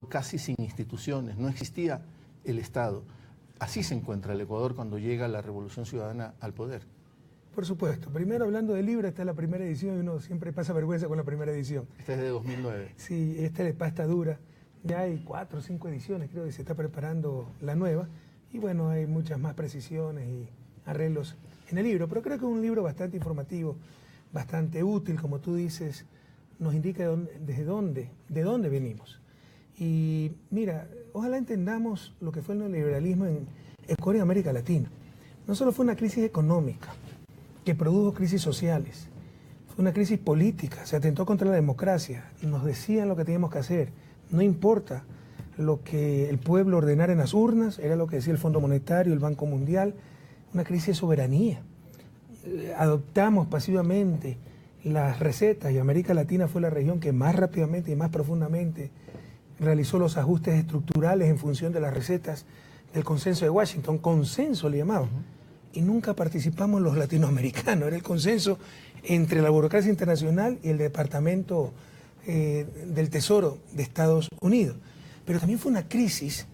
casi sin instituciones, no existía el Estado. Así se encuentra el Ecuador cuando llega la Revolución Ciudadana al poder. Por supuesto. Primero, hablando del libro, está la primera edición y uno siempre pasa vergüenza con la primera edición. Esta es de 2009. Sí, esta es de pasta dura. Ya hay 4 o 5 ediciones, creo que se está preparando la nueva. Y bueno, hay muchas más precisiones y arreglos en el libro. Pero creo que es un libro bastante informativo, bastante útil, como tú dices, nos indica de dónde venimos. Y mira, ojalá entendamos lo que fue el neoliberalismo en Ecuador y América Latina. No solo fue una crisis económica, que produjo crisis sociales, fue una crisis política, se atentó contra la democracia, nos decían lo que teníamos que hacer, no importa lo que el pueblo ordenara en las urnas, era lo que decía el Fondo Monetario, el Banco Mundial, una crisis de soberanía. Adoptamos pasivamente las recetas y América Latina fue la región que más rápidamente y más profundamente realizó los ajustes estructurales en función de las recetas del consenso de Washington, consenso le llamaban. Y nunca participamos los latinoamericanos, era el consenso entre la burocracia internacional y el Departamento del Tesoro de Estados Unidos. Pero también fue una crisis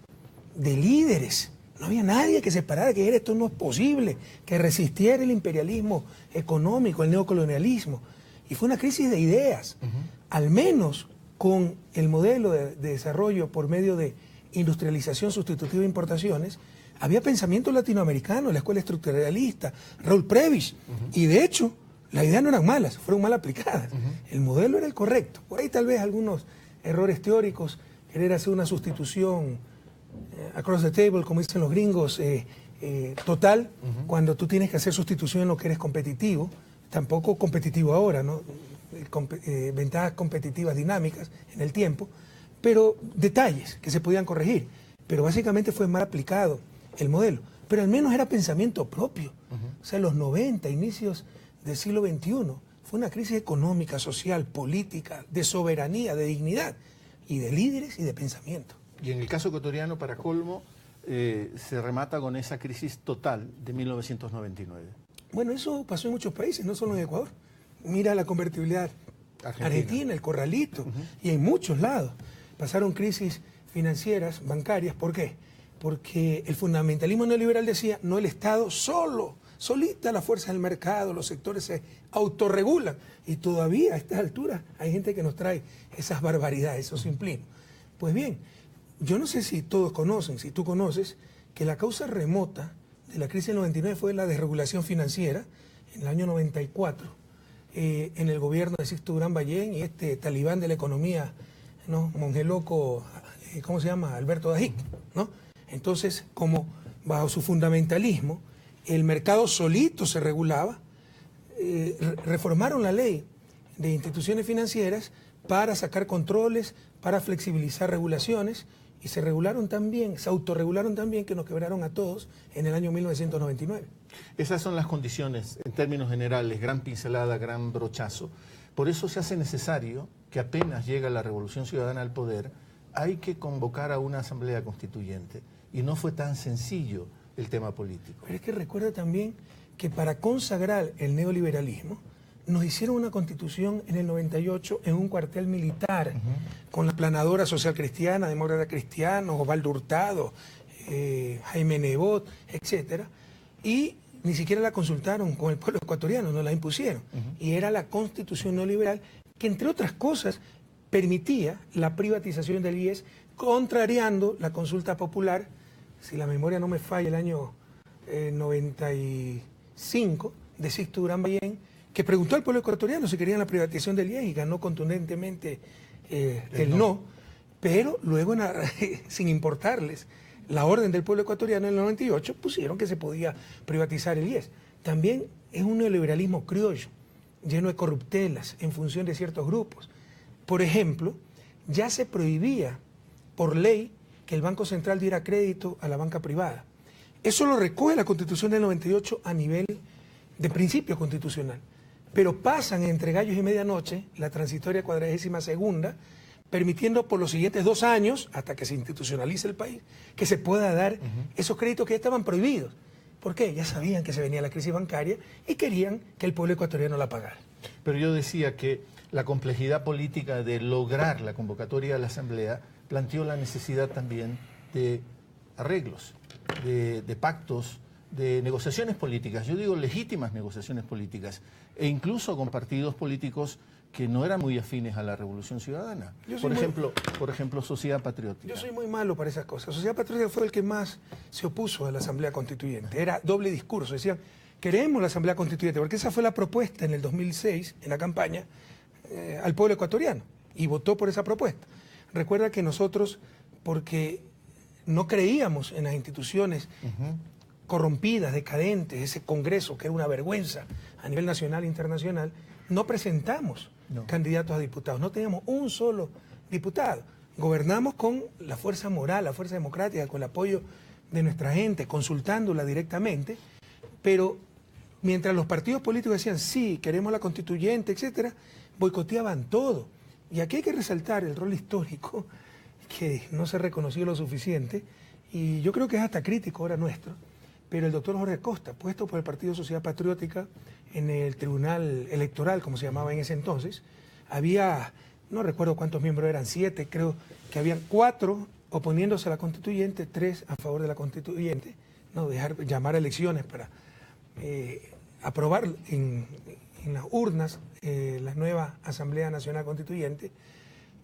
de líderes, no había nadie que se parara, que dijera esto no es posible, que resistiera el imperialismo económico, el neocolonialismo. Y fue una crisis de ideas, al menos con el modelo de desarrollo por medio de industrialización sustitutiva de importaciones, había pensamiento latinoamericano, la escuela estructuralista, Raúl Prebisch, y de hecho las ideas no eran malas, fueron mal aplicadas. El modelo era el correcto. Por ahí tal vez algunos errores teóricos, querer hacer una sustitución across the table, como dicen los gringos, total, cuando tú tienes que hacer sustitución en lo que eres competitivo, tampoco competitivo ahora, ¿no? Ventajas competitivas dinámicas en el tiempo, pero detalles que se podían corregir. Pero básicamente fue mal aplicado el modelo. Pero al menos era pensamiento propio. O sea, los 90, inicios del siglo XXI, fue una crisis económica, social, política, de soberanía, de dignidad, y de líderes y de pensamiento. Y en el caso ecuatoriano, para colmo, se remata con esa crisis total de 1999. Bueno, eso pasó en muchos países, no solo en Ecuador. Mira la convertibilidad Argentina, el corralito, y en muchos lados. Pasaron crisis financieras, bancarias. ¿Por qué? Porque el fundamentalismo neoliberal decía, no el Estado solita la fuerza del mercado, los sectores se autorregulan. Y todavía a estas alturas hay gente que nos trae esas barbaridades, esos simplismos. Pues bien, yo no sé si todos conocen, si tú conoces, que la causa remota de la crisis del 99 fue la desregulación financiera en el año 94, en el gobierno de Sixto Durán Ballén y este talibán de la economía, ¿no? Monje loco, ¿cómo se llama? Alberto Dajic, ¿no? Entonces, como bajo su fundamentalismo, el mercado solito se regulaba, reformaron la ley de instituciones financieras para sacar controles, para flexibilizar regulaciones, y se regularon también, se autorregularon también, que nos quebraron a todos en el año 1999. Esas son las condiciones, en términos generales, gran pincelada, gran brochazo. Por eso se hace necesario que apenas llega la Revolución Ciudadana al poder, hay que convocar a una asamblea constituyente. Y no fue tan sencillo el tema político. Pero es que recuerda también que para consagrar el neoliberalismo, nos hicieron una constitución en el 98 en un cuartel militar, con la planadora social cristiana, demócrata cristiano, Osvaldo Hurtado, Jaime Nebot, etcétera, y ni siquiera la consultaron con el pueblo ecuatoriano, nos la impusieron. Y era la constitución neoliberal que, entre otras cosas, permitía la privatización del IES, contrariando la consulta popular, si la memoria no me falla, el año 95, de Sixto Durán Ballén, que preguntó al pueblo ecuatoriano si querían la privatización del IES y ganó contundentemente el no, pero luego, sin importarles la orden del pueblo ecuatoriano en el 98, pusieron que se podía privatizar el IES. También es un neoliberalismo criollo, lleno de corruptelas en función de ciertos grupos. Por ejemplo, ya se prohibía por ley que el Banco Central diera crédito a la banca privada. Eso lo recoge la Constitución del 98 a nivel de principio constitucional. Pero pasan entre gallos y medianoche la transitoria 42ª, permitiendo por los siguientes 2 años, hasta que se institucionalice el país, que se pueda dar esos créditos que ya estaban prohibidos. ¿Por qué? Ya sabían que se venía la crisis bancaria y querían que el pueblo ecuatoriano la pagara. Pero yo decía que la complejidad política de lograr la convocatoria de la Asamblea planteó la necesidad también de arreglos, de pactos, de negociaciones políticas, yo digo legítimas negociaciones políticas, e incluso con partidos políticos que no eran muy afines a la Revolución Ciudadana. Por ejemplo, Sociedad Patriótica. Yo soy muy malo para esas cosas. Sociedad Patriótica fue el que más se opuso a la Asamblea Constituyente. Era doble discurso. Decían, queremos la Asamblea Constituyente, porque esa fue la propuesta en el 2006, en la campaña, al pueblo ecuatoriano, y votó por esa propuesta. Recuerda que nosotros, porque no creíamos en las instituciones corrompidas, decadentes, ese Congreso que era una vergüenza a nivel nacional e internacional, no presentamos candidatos a diputados, no teníamos un solo diputado. Gobernamos con la fuerza moral, la fuerza democrática, con el apoyo de nuestra gente, consultándola directamente, pero mientras los partidos políticos decían, sí, queremos la constituyente, etcétera, boicoteaban todo. Y aquí hay que resaltar el rol histórico, que no se reconoció lo suficiente, y yo creo que es hasta crítico ahora nuestro, pero el doctor Jorge Costa, puesto por el Partido Sociedad Patriótica en el Tribunal Electoral, como se llamaba en ese entonces, había, no recuerdo cuántos miembros eran, 7, creo que habían 4 oponiéndose a la constituyente, 3 a favor de la constituyente, no llamar a elecciones para aprobar en las urnas la nueva Asamblea Nacional Constituyente.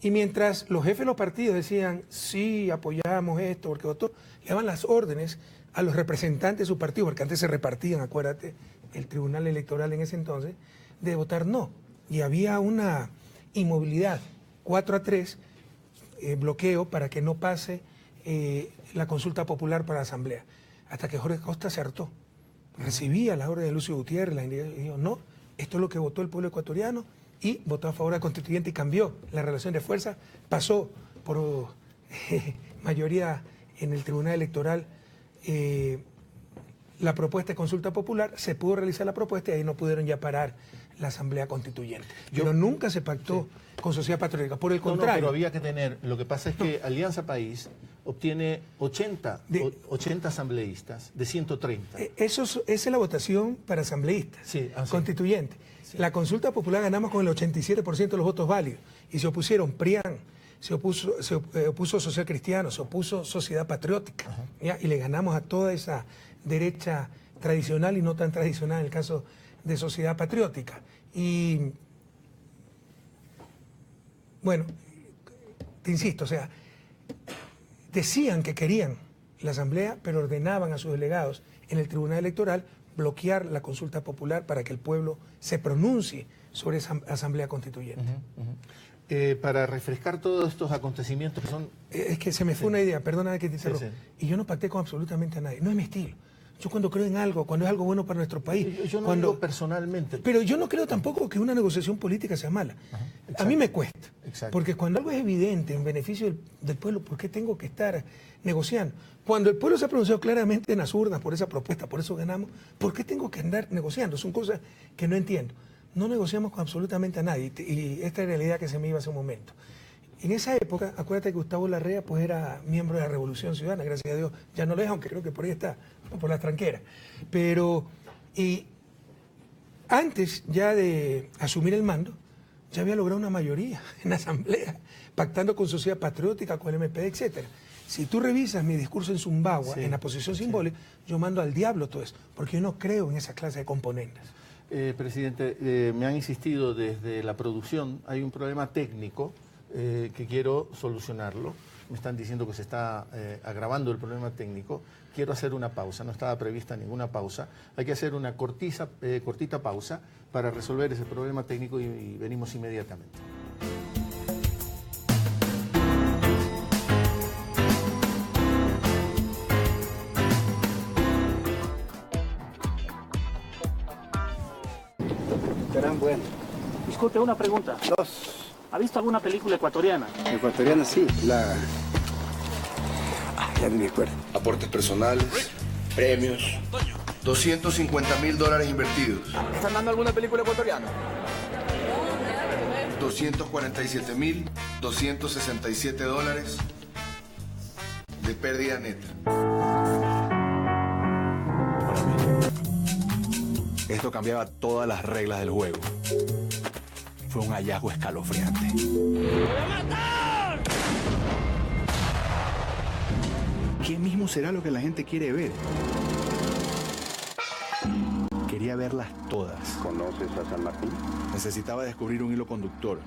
Y mientras los jefes de los partidos decían, sí, apoyamos esto, porque votó, le daban las órdenes a los representantes de su partido, porque antes se repartían, acuérdate, el Tribunal Electoral en ese entonces, de votar no. Y había una inmovilidad, 4-3, bloqueo para que no pase la consulta popular para la Asamblea. Hasta que Jorge Costa se hartó. Recibía las órdenes de Lucio Gutiérrez, y dijo, no, esto es lo que votó el pueblo ecuatoriano, y votó a favor de la constituyente y cambió la relación de fuerza, pasó por mayoría en el Tribunal Electoral la propuesta de consulta popular, se pudo realizar la propuesta y ahí no pudieron ya parar la Asamblea Constituyente. Pero nunca se pactó con Sociedad Patriótica, por el contrario. Pero había que tener, lo que pasa es que Alianza País obtiene 80 asambleístas de 130. Esa es la votación para asambleístas, constituyente. Sí. La consulta popular ganamos con el 87% de los votos válidos y se opusieron PRIAN, se opuso Social Cristiano, se opuso Sociedad Patriótica, ¿ya? Y le ganamos a toda esa derecha tradicional y no tan tradicional en el caso de Sociedad Patriótica. Y bueno, te insisto, o sea, decían que querían la Asamblea, pero ordenaban a sus delegados en el Tribunal Electoral bloquear la consulta popular para que el pueblo se pronuncie sobre esa Asamblea Constituyente. Para refrescar todos estos acontecimientos que son... Es que se me fue una idea, perdóname que te interrumpa. Y yo no pacté con absolutamente a nadie, no es mi estilo. Yo cuando creo en algo, cuando es algo bueno para nuestro país... Yo no digo personalmente. Pero yo no creo tampoco que una negociación política sea mala. A mí me cuesta. Porque cuando algo es evidente, en beneficio del pueblo, ¿por qué tengo que estar negociando? Cuando el pueblo se ha pronunciado claramente en las urnas por esa propuesta, por eso ganamos, ¿por qué tengo que andar negociando? Son cosas que no entiendo. No negociamos con absolutamente a nadie, y esta era la idea que se me iba hace un momento. En esa época, acuérdate que Gustavo Larrea pues era miembro de la Revolución Ciudadana, gracias a Dios, ya no lo es, aunque creo que por ahí está, por la tranquera. Pero, y antes ya de asumir el mando, ya había logrado una mayoría en la Asamblea, pactando con Sociedad Patriótica, con el MPD, etcétera. Si tú revisas mi discurso en Zumbagua, en la posición simbólica, yo mando al diablo todo eso, porque yo no creo en esa clase de componentes. Presidente, me han insistido desde la producción, hay un problema técnico que quiero solucionarlo. Me están diciendo que se está agravando el problema técnico. Quiero hacer una pausa, no estaba prevista ninguna pausa. Hay que hacer una cortita pausa para resolver ese problema técnico y venimos inmediatamente. Serán buenos. Disculpe, una pregunta. 2. ¿Ha visto alguna película ecuatoriana? Ecuatoriana sí, ya ni me acuerdo. Aportes personales, premios, $250.000 invertidos. ¿Están dando alguna película ecuatoriana? $247.267 de pérdida neta. Esto cambiaba todas las reglas del juego. fue un hallazgo escalofriante. ¿Qué mismo será lo que la gente quiere ver? Quería verlas todas. ¿Conoces a San Martín? Necesitaba descubrir un hilo conductor.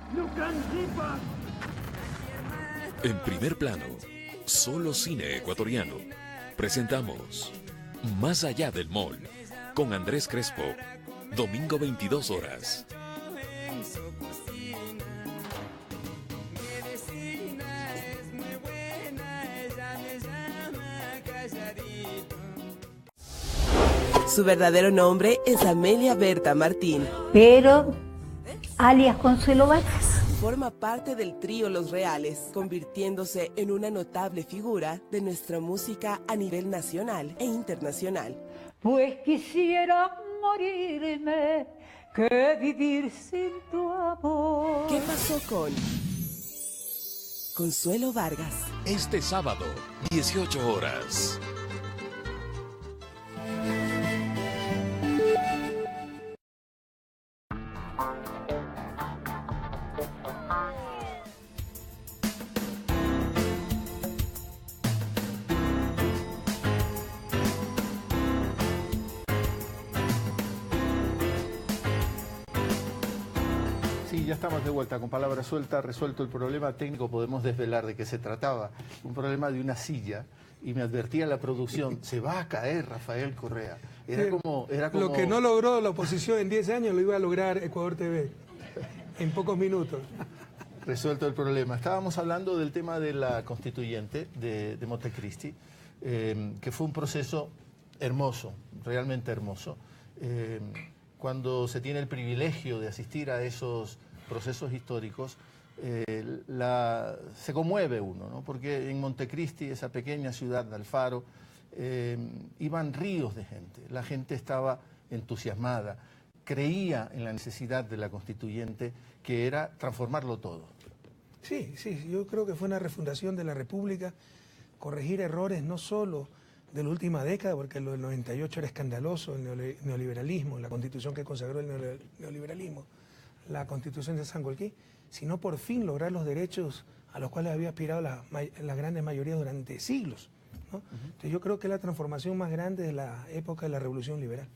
En primer plano, solo cine ecuatoriano. Presentamos Más allá del mall, con Andrés Crespo, domingo 22 horas. Su verdadero nombre es Amelia Berta Martín. Pero, alias Consuelo Vázquez. Forma parte del trío Los Reales, convirtiéndose en una notable figura de nuestra música a nivel nacional e internacional. Pues quisiera morirme que vivir sin tu amor. ¿Qué pasó con Consuelo Vargas? Este sábado, 18 horas. Sí, ya estamos de vuelta. Con palabra suelta, resuelto el problema técnico, podemos desvelar de qué se trataba. Un problema de una silla, y me advertía la producción, se va a caer Rafael Correa. Era como... Lo que no logró la oposición en 10 años lo iba a lograr Ecuador TV en pocos minutos. Resuelto el problema. Estábamos hablando del tema de la constituyente de Montecristi, que fue un proceso hermoso, realmente hermoso. Cuando se tiene el privilegio de asistir a esos procesos históricos, se conmueve uno, ¿no? Porque en Montecristi, esa pequeña ciudad de Alfaro, iban ríos de gente. La gente estaba entusiasmada, creía en la necesidad de la constituyente, que era transformarlo todo. Sí, yo creo que fue una refundación de la República, corregir errores no solo de la última década, porque lo del 98 era escandaloso, el neoliberalismo, la constitución que consagró el neoliberalismo, la constitución de Sangolquí, sino por fin lograr los derechos a los cuales había aspirado la gran mayoría durante siglos, ¿no? Entonces yo creo que es la transformación más grande de la época de la Revolución Liberal.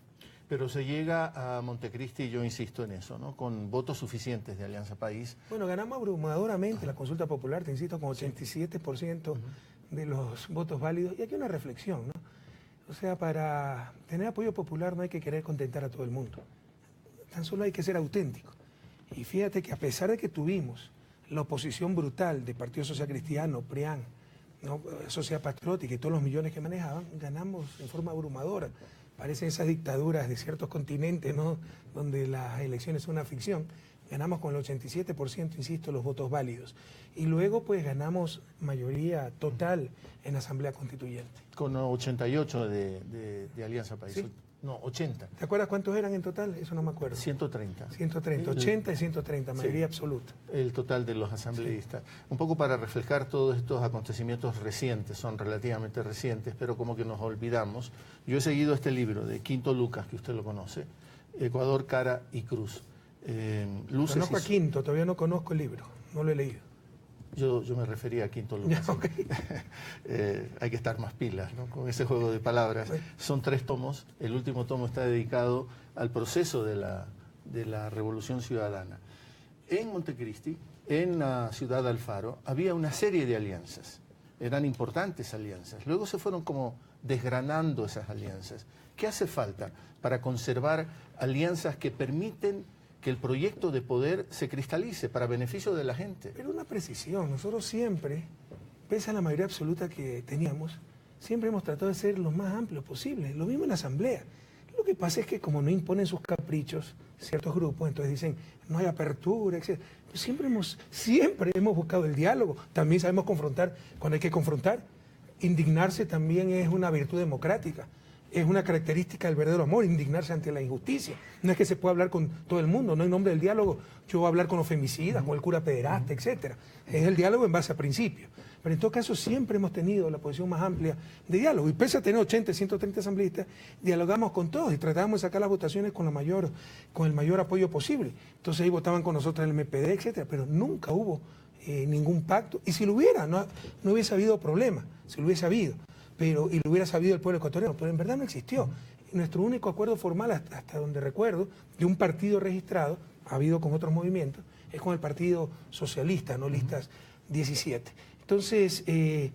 Pero se llega a Montecristi, y yo insisto en eso, ¿no? Con votos suficientes de Alianza País. Bueno, ganamos abrumadoramente la consulta popular, te insisto, con 87% de los votos válidos. Y aquí una reflexión, ¿no? O sea, para tener apoyo popular no hay que querer contentar a todo el mundo. Tan solo hay que ser auténtico. Y fíjate que a pesar de que tuvimos la oposición brutal del Partido Social Cristiano, PRIAN, ¿no? Sociedad Patriótica y todos los millones que manejaban, ganamos en forma abrumadora. Parecen esas dictaduras de ciertos continentes, ¿no? Donde las elecciones son una ficción. Ganamos con el 87%, insisto, los votos válidos. Y luego, pues, ganamos mayoría total en la Asamblea Constituyente. Con 88 de Alianza País. ¿Sí? No, 80. ¿Te acuerdas cuántos eran en total? Eso no me acuerdo. 130. 130, 80 y 130, mayoría absoluta. El total de los asambleístas. Sí. Un poco para reflejar todos estos acontecimientos recientes, son relativamente recientes, pero como que nos olvidamos. Yo he seguido este libro de Quinto Lucas, que usted lo conoce, Ecuador, Cara y Cruz. Conozco a Quinto, todavía no conozco el libro, no lo he leído. Yo me refería a Quinto Lucas. Ya, okay. Hay que estar más pilas, ¿no? Con ese juego de palabras. Sí. Son 3 tomos. El último tomo está dedicado al proceso de la Revolución Ciudadana. En Montecristi, en la ciudad de Alfaro, había una serie de alianzas. Eran importantes alianzas. Luego se fueron como desgranando esas alianzas. ¿Qué hace falta para conservar alianzas que permiten que el proyecto de poder se cristalice para beneficio de la gente? Pero una precisión, nosotros siempre, pese a la mayoría absoluta que teníamos, siempre hemos tratado de ser lo más amplios posible, lo mismo en la Asamblea. Lo que pasa es que como no imponen sus caprichos ciertos grupos, entonces dicen, no hay apertura, etc. Pero siempre hemos buscado el diálogo, también sabemos confrontar cuando hay que confrontar. Indignarse también es una virtud democrática. Es una característica del verdadero amor, indignarse ante la injusticia. No es que se pueda hablar con todo el mundo, no en nombre del diálogo. Yo voy a hablar con los femicidas, con el cura pederasta, etc. Es el diálogo en base a principios. Pero en todo caso siempre hemos tenido la posición más amplia de diálogo. Y pese a tener 80, 130 asambleístas, dialogamos con todos y tratábamos de sacar las votaciones con el mayor apoyo posible. Entonces ahí votaban con nosotros el MPD, etcétera, pero nunca hubo ningún pacto. Y si lo hubiera, no hubiese habido problema, si lo hubiese habido. Y lo hubiera sabido el pueblo ecuatoriano, pero en verdad no existió. Nuestro único acuerdo formal, hasta donde recuerdo, de un partido registrado, ha habido con otros movimientos, es con el Partido Socialista, no Listas 17. Entonces, esa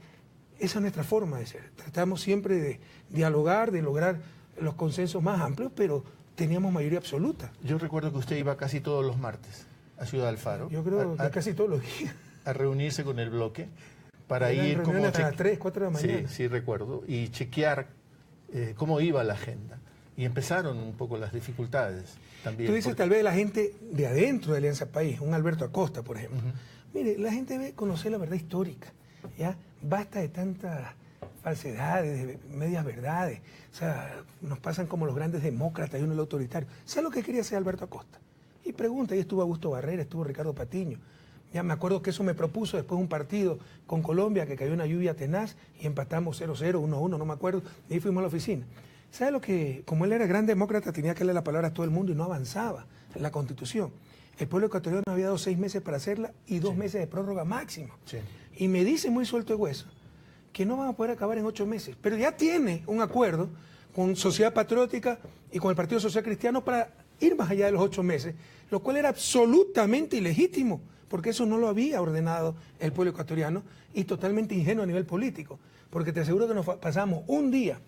es nuestra forma de ser. Tratamos siempre de dialogar, de lograr los consensos más amplios, pero teníamos mayoría absoluta. Yo recuerdo que usted iba casi todos los martes a Ciudad Alfaro. Yo creo que casi todos los días. A reunirse con el bloque para ir como... hasta las 3, 4 de la mañana. Sí, recuerdo. Y chequear cómo iba la agenda. Y empezaron un poco las dificultades también. Tú dices tal vez la gente de adentro de Alianza País, un Alberto Acosta, por ejemplo. Mire, la gente debe conocer la verdad histórica, ¿ya? Basta de tantas falsedades, de medias verdades. O sea, nos pasan como los grandes demócratas y uno el autoritario. ¿Sabe lo que quería hacer Alberto Acosta? Y pregunta, ahí estuvo Augusto Barrera, estuvo Ricardo Patiño. Ya me acuerdo que eso me propuso después un partido con Colombia, que cayó una lluvia tenaz y empatamos 0-0, 1-1, no me acuerdo, y ahí fuimos a la oficina. ¿Sabe lo que? Como él era gran demócrata, tenía que darle la palabra a todo el mundo y no avanzaba en la Constitución. El pueblo ecuatoriano había dado 6 meses para hacerla y 2 meses de prórroga máximo. Sí. Y me dice muy suelto de hueso que no van a poder acabar en 8 meses. Pero ya tiene un acuerdo con Sociedad Patriótica y con el Partido Social Cristiano para ir más allá de los 8 meses, lo cual era absolutamente ilegítimo, porque eso no lo había ordenado el pueblo ecuatoriano y totalmente ingenuo a nivel político. Porque te aseguro que nos pasamos un día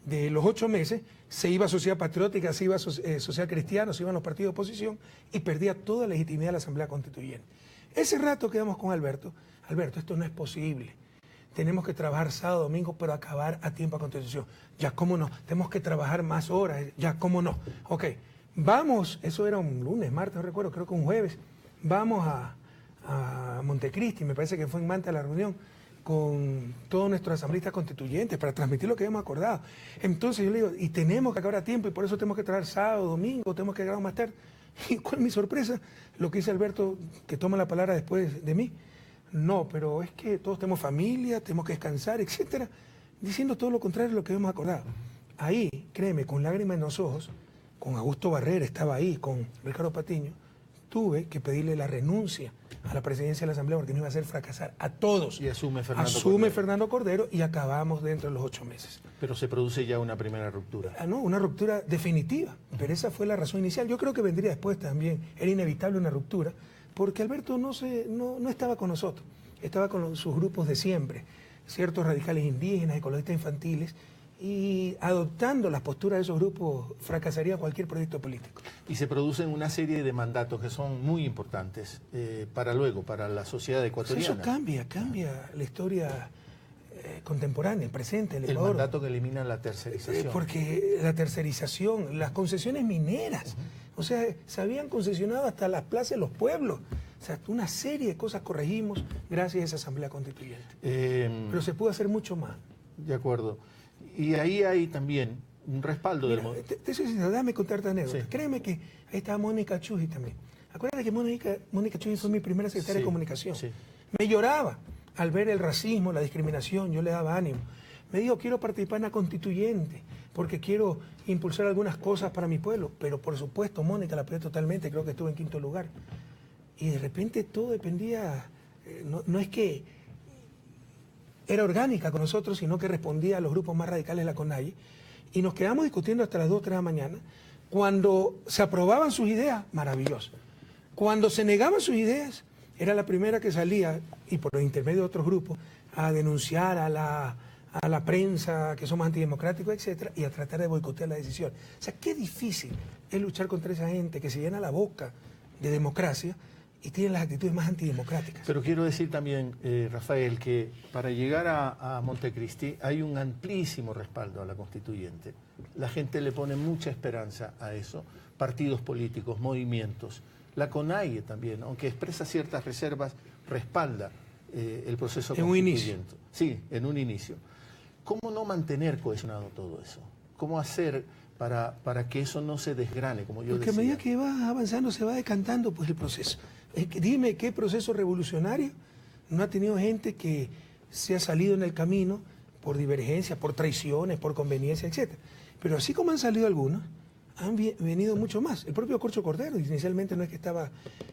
de los 8 meses, se iba Sociedad Patriótica, se iba Social Cristiano, se iban los partidos de oposición y perdía toda legitimidad de la Asamblea Constituyente. Ese rato quedamos con Alberto. Alberto, esto no es posible. Tenemos que trabajar sábado, domingo, pero acabar a tiempo a Constitución. Ya, ¿cómo no? Tenemos que trabajar más horas. Ya, ¿cómo no? Ok, vamos, eso era un lunes, martes, no recuerdo, creo que un jueves. Vamos a Montecristi, me parece que fue en Manta la reunión, con todos nuestros asambleístas constituyentes para transmitir lo que habíamos acordado. Entonces yo le digo, y tenemos que acabar a tiempo y por eso tenemos que trabajar sábado, domingo, tenemos que acabar más tarde. ¿Y cuál es mi sorpresa? Lo que dice Alberto, que toma la palabra después de mí. No, pero es que todos tenemos familia, tenemos que descansar, etcétera, diciendo todo lo contrario de lo que habíamos acordado. Ahí, créeme, con lágrimas en los ojos, con Augusto Barrera estaba ahí, con Ricardo Patiño, tuve que pedirle la renuncia a la presidencia de la Asamblea porque no iba a hacer fracasar a todos. Y asume Fernando Cordero. Cordero. Fernando Cordero y acabamos dentro de los 8 meses. Pero se produce ya una primera ruptura. No, una ruptura definitiva, pero esa fue la razón inicial. Yo creo que vendría después también, era inevitable una ruptura, porque Alberto no estaba con nosotros, estaba con sus grupos de siempre, ciertos radicales indígenas, ecologistas infantiles, y adoptando las posturas de esos grupos fracasaría cualquier proyecto político. Y se producen una serie de mandatos que son muy importantes para luego, para la sociedad ecuatoriana. Eso cambia la historia contemporánea, el presente, el Ecuador. El mandato que elimina la tercerización. Porque la tercerización, las concesiones mineras, o sea, se habían concesionado hasta las plazas de los pueblos. O sea, una serie de cosas corregimos gracias a esa Asamblea Constituyente. Pero se pudo hacer mucho más. De acuerdo. Y ahí hay también un respaldo del movimiento. Déjame contarte anécdotas. Sí. Créeme que ahí estaba Mónica Chují también. Acuérdate que Mónica Chují fue mi primera secretaria de comunicación. Sí. Me lloraba al ver el racismo, la discriminación, yo le daba ánimo. Me dijo, quiero participar en la constituyente, porque quiero impulsar algunas cosas para mi pueblo. Pero por supuesto, Mónica la apoyó totalmente, creo que estuvo en 5º lugar. Y de repente todo dependía, no es que era orgánica con nosotros, sino que respondía a los grupos más radicales de la CONAIE. Y nos quedamos discutiendo hasta las 2, 3 de la mañana. Cuando se aprobaban sus ideas, maravilloso. Cuando se negaban sus ideas, era la primera que salía, y por el intermedio de otros grupos, a denunciar a la prensa que somos antidemocráticos, etcétera, y a tratar de boicotear la decisión. O sea, qué difícil es luchar contra esa gente que se llena la boca de democracia y tienen las actitudes más antidemocráticas. Pero quiero decir también, Rafael, que para llegar a Montecristi hay un amplísimo respaldo a la constituyente. La gente le pone mucha esperanza a eso, partidos políticos, movimientos. La CONAIE también, aunque expresa ciertas reservas, respalda el proceso constituyente. En un inicio. Sí, en un inicio. ¿Cómo no mantener cohesionado todo eso? ¿Cómo hacer para que eso no se desgrane, como yo decía? Porque a medida que va avanzando se va decantando pues el proceso. Dime qué proceso revolucionario no ha tenido gente que se ha salido en el camino por divergencias, por traiciones, por conveniencia, etc. Pero así como han salido algunos, han venido mucho más. El propio Corcho Cordero inicialmente no es que estaba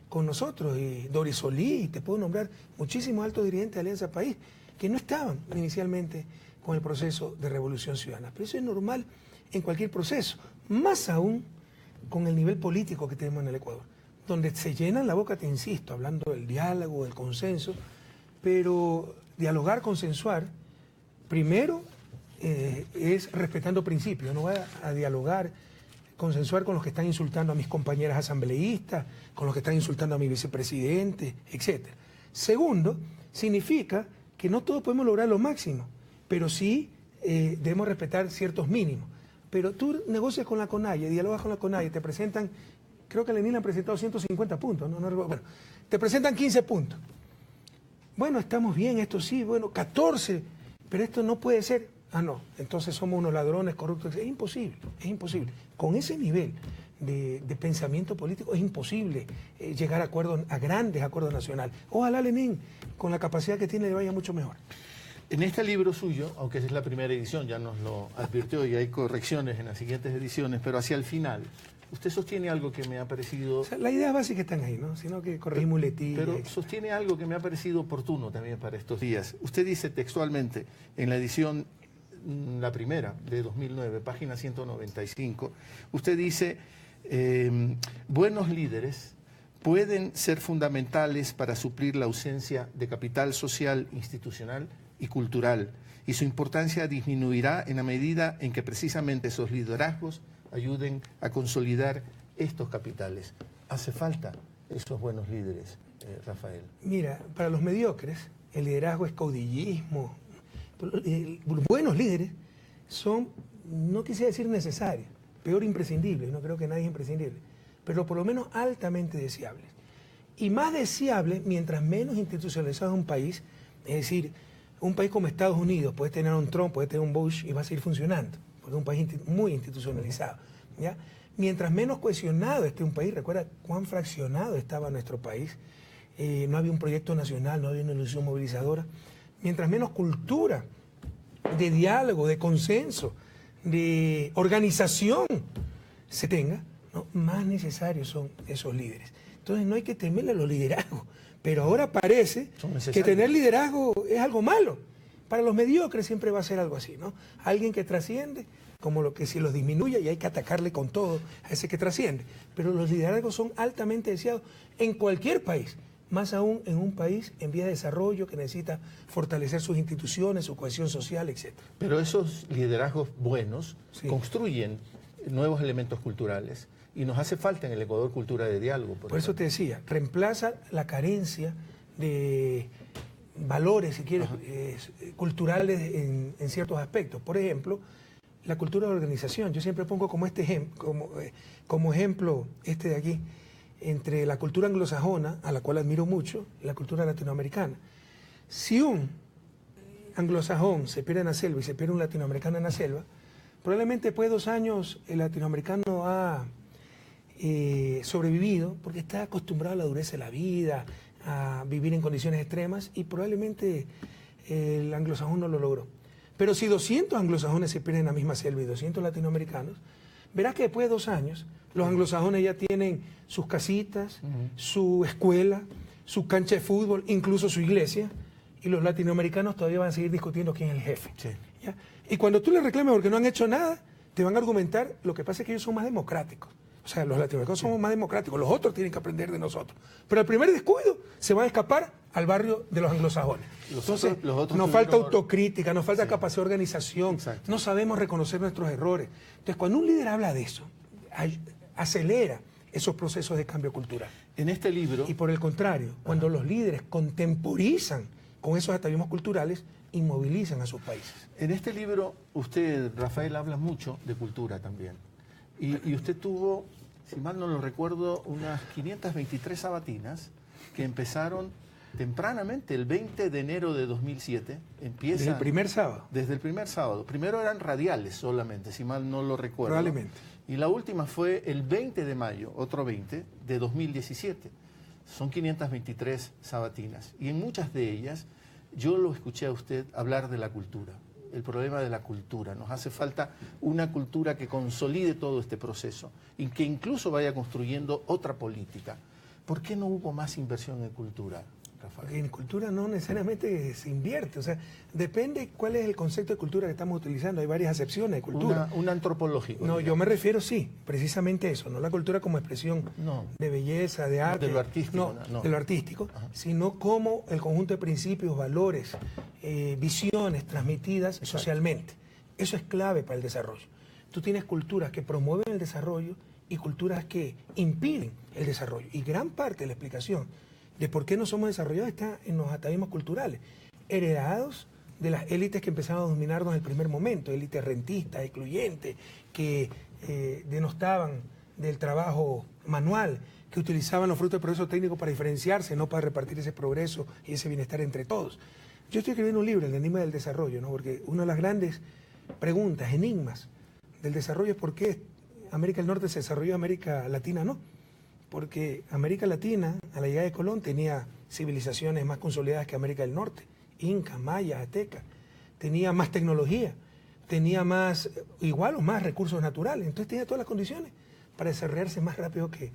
con nosotros, y Doris Solí, y te puedo nombrar muchísimos altos dirigentes de Alianza País que no estaban inicialmente con el proceso de Revolución Ciudadana. Pero eso es normal en cualquier proceso, más aún con el nivel político que tenemos en el Ecuador, donde se llenan la boca, te insisto, hablando del diálogo, del consenso, pero dialogar, consensuar, primero es respetando principios. No voy a dialogar, consensuar con los que están insultando a mis compañeras asambleístas, con los que están insultando a mi vicepresidente, etc. Segundo, significa que no todos podemos lograr lo máximo, pero sí debemos respetar ciertos mínimos. Pero tú negocias con la CONAIE, dialogas con la CONAIE, te presentan, creo que a Lenín le han presentado 150 puntos, no recuerdo, bueno, te presentan 15 puntos. Bueno, estamos bien, esto sí, bueno, 14, pero esto no puede ser. Ah, no, entonces somos unos ladrones corruptos. Es imposible, es imposible. Con ese nivel de pensamiento político es imposible llegar a acuerdos, a grandes acuerdos nacionales. Ojalá Lenín, con la capacidad que tiene, le vaya mucho mejor. En este libro suyo, aunque es la primera edición, ya nos lo advirtió y hay correcciones en las siguientes ediciones, pero hacia el final, usted sostiene algo que me ha parecido... O sea, las ideas básicas están ahí, ¿no? Sino que corregimos muletillas. Pero sostiene algo que me ha parecido oportuno también para estos días. Usted dice textualmente, en la edición, la primera, de 2009, página 195, usted dice, buenos líderes pueden ser fundamentales para suplir la ausencia de capital social, institucional y cultural, y su importancia disminuirá en la medida en que precisamente esos liderazgos ayuden a consolidar estos capitales. Hace falta esos buenos líderes, Rafael. Mira, para los mediocres, el liderazgo es caudillismo. Buenos líderes son, no quisiera decir necesarios, peor imprescindibles, no creo que nadie es imprescindible, pero por lo menos altamente deseables. Y más deseable mientras menos institucionalizado es un país, es decir, un país como Estados Unidos puede tener un Trump, puede tener un Bush y va a seguir funcionando, porque es un país muy institucionalizado, ¿ya? Mientras menos cohesionado esté un país, recuerda cuán fraccionado estaba nuestro país, no había un proyecto nacional, no había una ilusión movilizadora. Mientras menos cultura de diálogo, de consenso, de organización se tenga, ¿no? Más necesarios son esos líderes. Entonces no hay que temerle a los liderazgos, pero ahora parece que tener liderazgo es algo malo. Para los mediocres siempre va a ser algo así, ¿no? Alguien que trasciende, como lo que si los disminuye y hay que atacarle con todo a ese que trasciende. Pero los liderazgos son altamente deseados en cualquier país, más aún en un país en vía de desarrollo que necesita fortalecer sus instituciones, su cohesión social, etc. Pero esos liderazgos buenos construyen nuevos elementos culturales y nos hace falta en el Ecuador cultura de diálogo. Por eso te decía, reemplaza la carencia de valores, si quieres, culturales en ciertos aspectos. Por ejemplo, la cultura de organización. Yo siempre pongo como ejemplo este de aquí, entre la cultura anglosajona, a la cual admiro mucho, y la cultura latinoamericana. Si un anglosajón se pierde en la selva y se pierde un latinoamericano en la selva, probablemente después de 2 años el latinoamericano ha sobrevivido porque está acostumbrado a la dureza de la vida, a vivir en condiciones extremas, y probablemente el anglosajón no lo logró. Pero si 200 anglosajones se pierden en la misma selva y 200 latinoamericanos, verás que después de 2 años los anglosajones ya tienen sus casitas, su escuela, su cancha de fútbol, incluso su iglesia, y los latinoamericanos todavía van a seguir discutiendo quién es el jefe. Sí. ¿Ya? Y cuando tú les reclames porque no han hecho nada, te van a argumentar, lo que pasa es que ellos son más democráticos. O sea, los latinoamericanos somos más democráticos, los otros tienen que aprender de nosotros. Pero al primer descuido se van a escapar al barrio de los anglosajones. Entonces, nos falta autocrítica, nos falta capacidad de organización, Exacto. no sabemos reconocer nuestros errores. Entonces, cuando un líder habla de eso, acelera esos procesos de cambio cultural. En este libro... Y por el contrario, cuando los líderes contemporizan con esos atavismos culturales, inmovilizan a sus países. En este libro, usted, Rafael, habla mucho de cultura también. Y usted tuvo, si mal no lo recuerdo, unas 523 sabatinas que empezaron tempranamente, el 20 de enero de 2007. Empieza ¿Desde el primer sábado? Desde el primer sábado. Primero eran radiales solamente, si mal no lo recuerdo. Probablemente. Y la última fue el 20 de mayo, otro 20, de 2017. Son 523 sabatinas. Y en muchas de ellas Yo lo escuché a usted hablar de la cultura, el problema de la cultura. Nos hace falta una cultura que consolide todo este proceso y que incluso vaya construyendo otra política. ¿Por qué no hubo más inversión en cultura, Rafael? Porque en cultura no necesariamente se invierte, o sea, depende cuál es el concepto de cultura que estamos utilizando. Hay varias acepciones de cultura. Un antropológico. No, yo me refiero, sí, precisamente eso, no la cultura como expresión de belleza, de arte. De lo artístico. No, de lo artístico, sino como el conjunto de principios, valores, visiones transmitidas socialmente. Eso es clave para el desarrollo. Tú tienes culturas que promueven el desarrollo y culturas que impiden el desarrollo. Y gran parte de la explicación de por qué no somos desarrollados está en los atavismos culturales, heredados de las élites que empezaron a dominarnos en el primer momento, élites rentistas, excluyentes, que denostaban del trabajo manual, que utilizaban los frutos del progreso técnico para diferenciarse, no para repartir ese progreso y ese bienestar entre todos. Yo estoy escribiendo un libro, El enigma del desarrollo, ¿no? Porque una de las grandes preguntas, enigmas del desarrollo es por qué América del Norte se desarrolló, América Latina no. Porque América Latina, a la llegada de Colón, tenía civilizaciones más consolidadas que América del Norte, Inca, Maya, Azteca, tenía más tecnología, tenía más, igual o más recursos naturales, entonces tenía todas las condiciones para desarrollarse más rápido que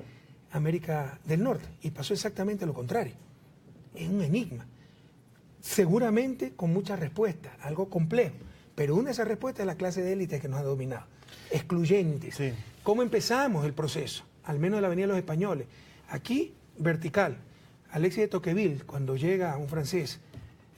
América del Norte, y pasó exactamente lo contrario. Es un enigma, seguramente con muchas respuestas, algo complejo, pero una de esas respuestas es la clase de élite que nos ha dominado, excluyentes. Sí. ¿Cómo empezamos el proceso? Al menos de la Avenida de los Españoles. Aquí, vertical. Alexis de Tocqueville, cuando llega un francés,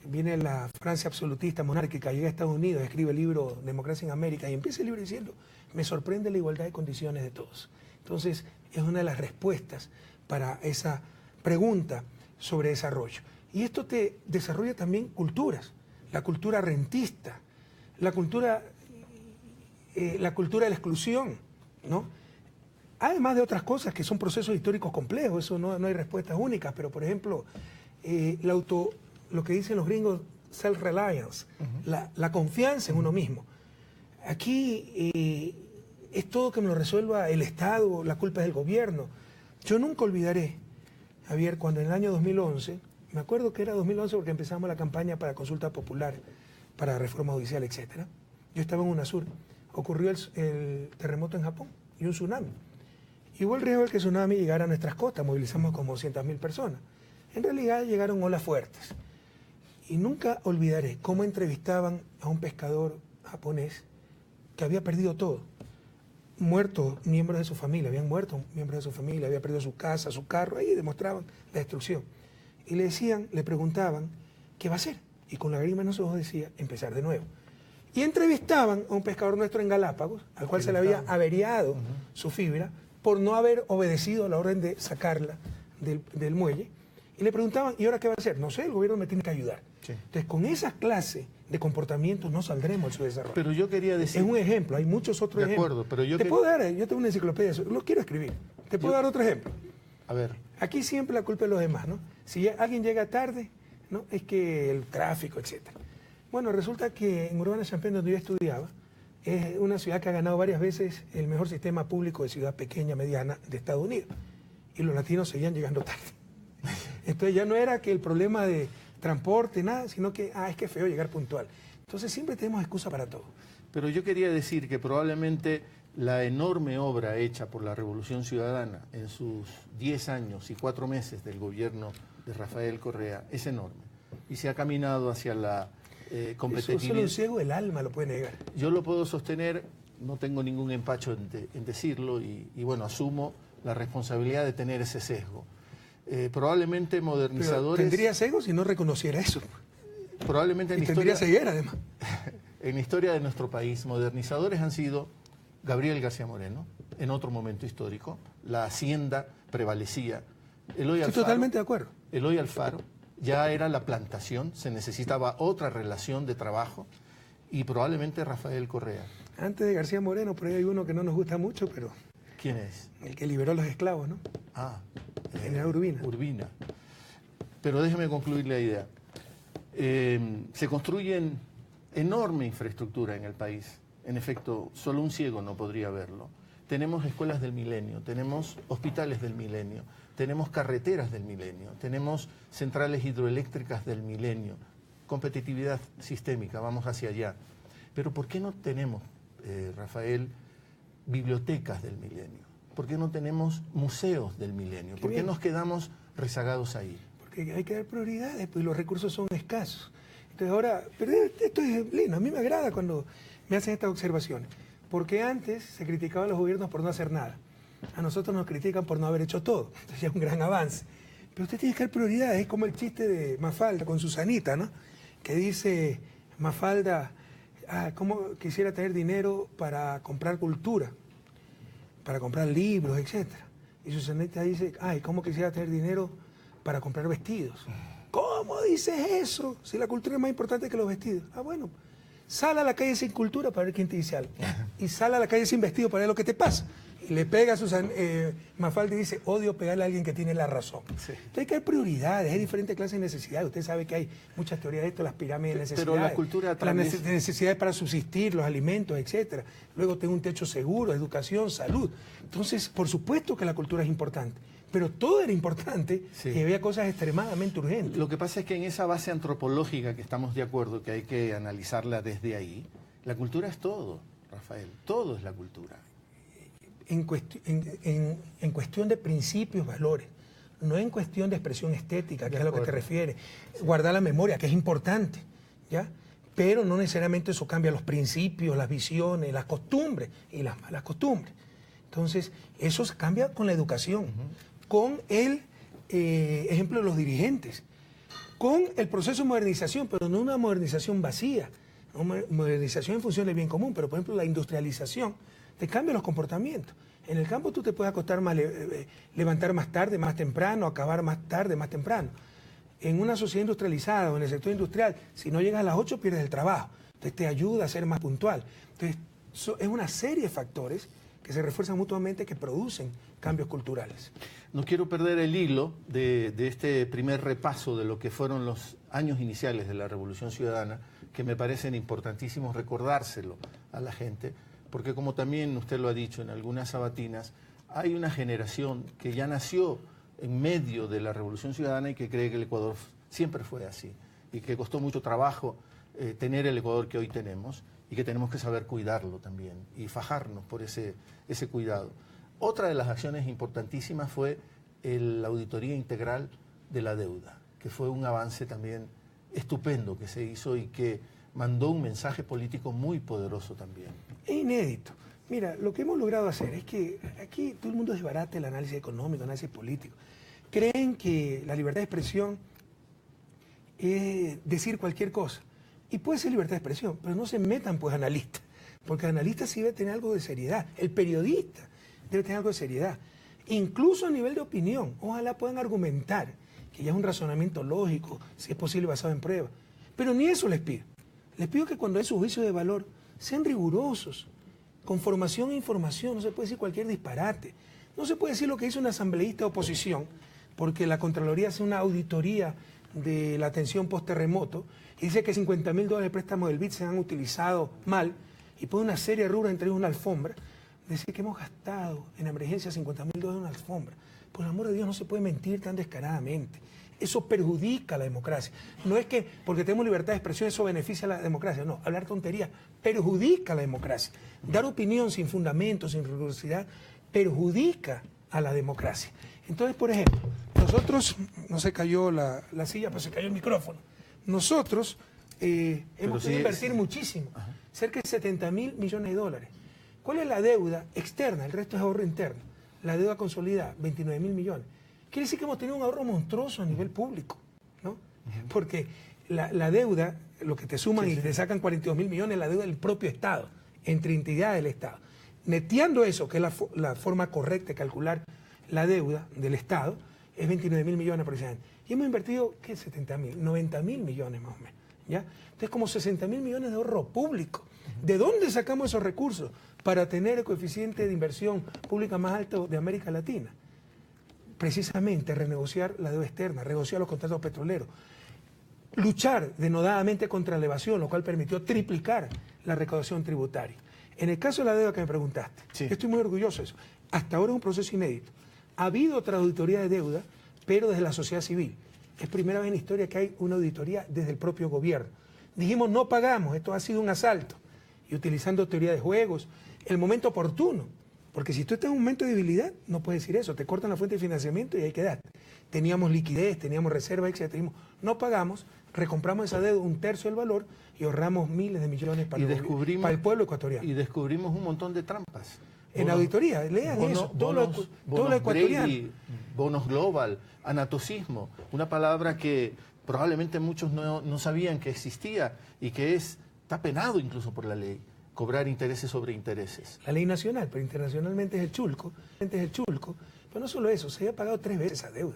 viene la Francia absolutista, monárquica, llega a Estados Unidos, escribe el libro Democracia en América y empieza el libro diciendo, me sorprende la igualdad de condiciones de todos. Entonces, es una de las respuestas para esa pregunta sobre desarrollo. Y esto te desarrolla también culturas, la cultura rentista, la cultura de la exclusión, ¿no? Además de otras cosas que son procesos históricos complejos, eso no hay respuestas únicas, pero por ejemplo, lo que dicen los gringos, self-reliance, la confianza en uno mismo. Aquí es todo que me lo resuelva el Estado, la culpa es del gobierno. Yo nunca olvidaré, Javier, cuando en el año 2011, me acuerdo que era 2011 porque empezamos la campaña para consulta popular, para reforma judicial, etc. Yo estaba en UNASUR, ocurrió el terremoto en Japón y un tsunami. Y hubo el riesgo de que el tsunami llegara a nuestras costas, movilizamos como 200.000 personas. En realidad llegaron olas fuertes. Y nunca olvidaré cómo entrevistaban a un pescador japonés que había perdido todo. Muertos miembros de su familia, habían muerto miembros de su familia, había perdido su casa, su carro, ahí demostraban la destrucción. Y le preguntaban, ¿qué va a hacer? Y con lágrimas en los ojos decía, empezar de nuevo. Y entrevistaban a un pescador nuestro en Galápagos, al cual se le había averiado su fibra, por no haber obedecido la orden de sacarla del muelle, y le preguntaban, ¿y ahora qué va a hacer? No sé, el gobierno me tiene que ayudar. Sí. Entonces, con esas clases de comportamientos no saldremos de su desarrollo. Pero yo quería decir... Es un ejemplo, hay muchos otros ejemplos. De acuerdo, pero yo... puedo dar, yo tengo una enciclopedia, lo quiero escribir. Te puedo dar otro ejemplo. A ver. Aquí siempre la culpa es de los demás, ¿no? Si alguien llega tarde, ¿no? Es que el tráfico, etc. Bueno, resulta que en Urbana-Champaign, donde yo estudiaba, es una ciudad que ha ganado varias veces el mejor sistema público de ciudad pequeña, mediana de Estados Unidos. Y los latinos seguían llegando tarde. Entonces ya no era que el problema de transporte, nada, sino que, es que es feo llegar puntual. Entonces siempre tenemos excusa para todo. Pero yo quería decir que probablemente la enorme obra hecha por la Revolución Ciudadana en sus 10 años y 4 meses del gobierno de Rafael Correa es enorme. Y se ha caminado hacia la competitividad. Eso solo un ciego del alma lo puede negar. Yo lo puedo sostener, no tengo ningún empacho en decirlo y bueno, asumo la responsabilidad de tener ese sesgo. Probablemente modernizadores... Pero tendría sesgo si no reconociera eso. Probablemente en y tendría ceguera, además. En la historia de nuestro país, modernizadores han sido Gabriel García Moreno, en otro momento histórico, la hacienda prevalecía. Estoy totalmente de acuerdo. Eloy Alfaro, ya era la plantación, se necesitaba otra relación de trabajo, y probablemente Rafael Correa. Antes de García Moreno, por ahí hay uno que no nos gusta mucho, pero... ¿Quién es? El que liberó a los esclavos, ¿no? General Urbina. Urbina. Pero déjeme concluir la idea. Se construyen enorme infraestructura en el país. En efecto, solo un ciego no podría verlo. Tenemos escuelas del milenio, tenemos hospitales del milenio, tenemos carreteras del milenio, tenemos centrales hidroeléctricas del milenio. competitividad sistémica, vamos hacia allá. Pero ¿por qué no tenemos, Rafael, bibliotecas del milenio? ¿Por qué no tenemos museos del milenio? ¿Por qué nos quedamos rezagados ahí? Porque hay que dar prioridades, pues los recursos son escasos. Entonces ahora, pero esto es lindo, a mí me agrada cuando me hacen estas observaciones, porque antes se criticaban a los gobiernos por no hacer nada. A nosotros nos critican por no haber hecho todo, entonces ya es un gran avance. Pero usted tiene que dar prioridades, es como el chiste de Mafalda con Susanita, ¿no? Que dice Mafalda, ¿cómo quisiera tener dinero para comprar cultura, para comprar libros, etcétera? Y Susanita dice, ¿cómo quisiera tener dinero para comprar vestidos? ¿Cómo dices eso? Si la cultura es más importante que los vestidos. Bueno, sal a la calle sin cultura para ver quién te dice algo. Y sal a la calle sin vestido para ver lo que te pasa. Y le pega a Mafalda y dice, odio pegarle a alguien que tiene la razón. Sí. Entonces hay que dar prioridades, hay diferentes clases de necesidades. Usted sabe que hay muchas teorías de esto, las pirámides de necesidades. Pero la cultura también... Las necesidades para subsistir, los alimentos, etcétera. Luego tengo un techo seguro, educación, salud. Entonces, por supuesto que la cultura es importante. Pero todo era importante y había cosas extremadamente urgentes. Lo que pasa es que en esa base antropológica que estamos de acuerdo, que hay que analizarla desde ahí, la cultura es todo, Rafael. Todo es la cultura. En cuestión de principios, valores, no en cuestión de expresión estética, que es a lo que te refieres. Guardar la memoria, que es importante, ¿ya? Pero no necesariamente eso cambia los principios, las visiones, las costumbres y las malas costumbres. Entonces, eso se cambia con la educación, con el ejemplo de los dirigentes, con el proceso de modernización, pero no una modernización vacía, una modernización en función del bien común, pero por ejemplo la industrialización te cambia los comportamientos. En el campo tú te puedes acostar más, levantar más tarde, más temprano, acabar más tarde, más temprano. En una sociedad industrializada o en el sector industrial, si no llegas a las 8 pierdes el trabajo. Entonces te ayuda a ser más puntual. Entonces es una serie de factores que se refuerzan mutuamente, que producen cambios culturales. No quiero perder el hilo de este primer repaso de lo que fueron los años iniciales de la Revolución Ciudadana, que me parecen importantísimos recordárselo a la gente, porque como también usted lo ha dicho en algunas sabatinas, hay una generación que ya nació en medio de la Revolución Ciudadana y que cree que el Ecuador siempre fue así, y que costó mucho trabajo tener el Ecuador que hoy tenemos, y que tenemos que saber cuidarlo también y fajarnos por ese cuidado. Otra de las acciones importantísimas fue la auditoría integral de la deuda, que fue un avance también estupendo que se hizo y que mandó un mensaje político muy poderoso también. Es inédito. Mira, lo que hemos logrado hacer es que aquí todo el mundo desbarata el análisis económico, el análisis político. Creen que la libertad de expresión es decir cualquier cosa. Y puede ser libertad de expresión, pero no se metan pues analistas, porque el analista sí debe tener algo de seriedad, el periodista debe tener algo de seriedad, incluso a nivel de opinión. Ojalá puedan argumentar, que ya es un razonamiento lógico, si es posible basado en pruebas, pero ni eso les pido. Les pido que cuando hay sus juicios de valor sean rigurosos, con formación e información. No se puede decir cualquier disparate, no se puede decir lo que dice un asambleísta de oposición, porque la Contraloría hace una auditoría de la atención post-terremoto y dice que $50.000 de préstamo del BID se han utilizado mal y pone una serie de rubros, entre ellos una alfombra. Decir que hemos gastado en emergencia $50.000 en una alfombra. Por el amor de Dios, no se puede mentir tan descaradamente. Eso perjudica a la democracia. No es que porque tenemos libertad de expresión eso beneficia a la democracia. No, hablar tontería perjudica a la democracia. Dar opinión sin fundamento, sin rigurosidad, perjudica a la democracia. Entonces, por ejemplo, nosotros, no se cayó la silla, pero se cayó el micrófono. Nosotros hemos podido invertir muchísimo, cerca de $70.000 millones. ¿Cuál es la deuda externa? El resto es ahorro interno. La deuda consolidada, 29.000 millones. Quiere decir que hemos tenido un ahorro monstruoso a nivel público, ¿no? Porque la deuda, lo que te suman y te sacan 42.000 millones, la deuda del propio Estado, entre entidades del Estado. Neteando eso, que es la forma correcta de calcular la deuda del Estado, es 29.000 millones aproximadamente. Y hemos invertido, ¿qué? 70.000, 90.000 millones más o menos, ¿ya? Entonces, como 60.000 millones de ahorro público. ¿De dónde sacamos esos recursos para tener el coeficiente de inversión pública más alto de América Latina? Precisamente renegociar la deuda externa, renegociar los contratos petroleros, luchar denodadamente contra la evasión, lo cual permitió triplicar la recaudación tributaria. En el caso de la deuda que me preguntaste, yo estoy muy orgulloso de eso. Hasta ahora es un proceso inédito. Ha habido otra auditoría de deuda, pero desde la sociedad civil. Es primera vez en la historia que hay una auditoría desde el propio gobierno. Dijimos, no pagamos, esto ha sido un asalto. Y utilizando teoría de juegos, el momento oportuno. Porque si tú estás en un momento de debilidad, no puedes decir eso. Te cortan la fuente de financiamiento y ahí quedaste. Teníamos liquidez, teníamos reserva, etc. Dijimos, no pagamos, recompramos esa deuda, 1/3 del valor, y ahorramos miles de millones para el pueblo ecuatoriano. Y descubrimos un montón de trampas. En auditoría, lean eso. Todo lo ecuatoriano. Brady, bonos global, anatocismo, una palabra que probablemente muchos no sabían que existía y que está penado incluso por la ley, cobrar intereses sobre intereses. La ley nacional, pero internacionalmente es el chulco. Pero no solo eso, se había pagado 3 veces esa deuda.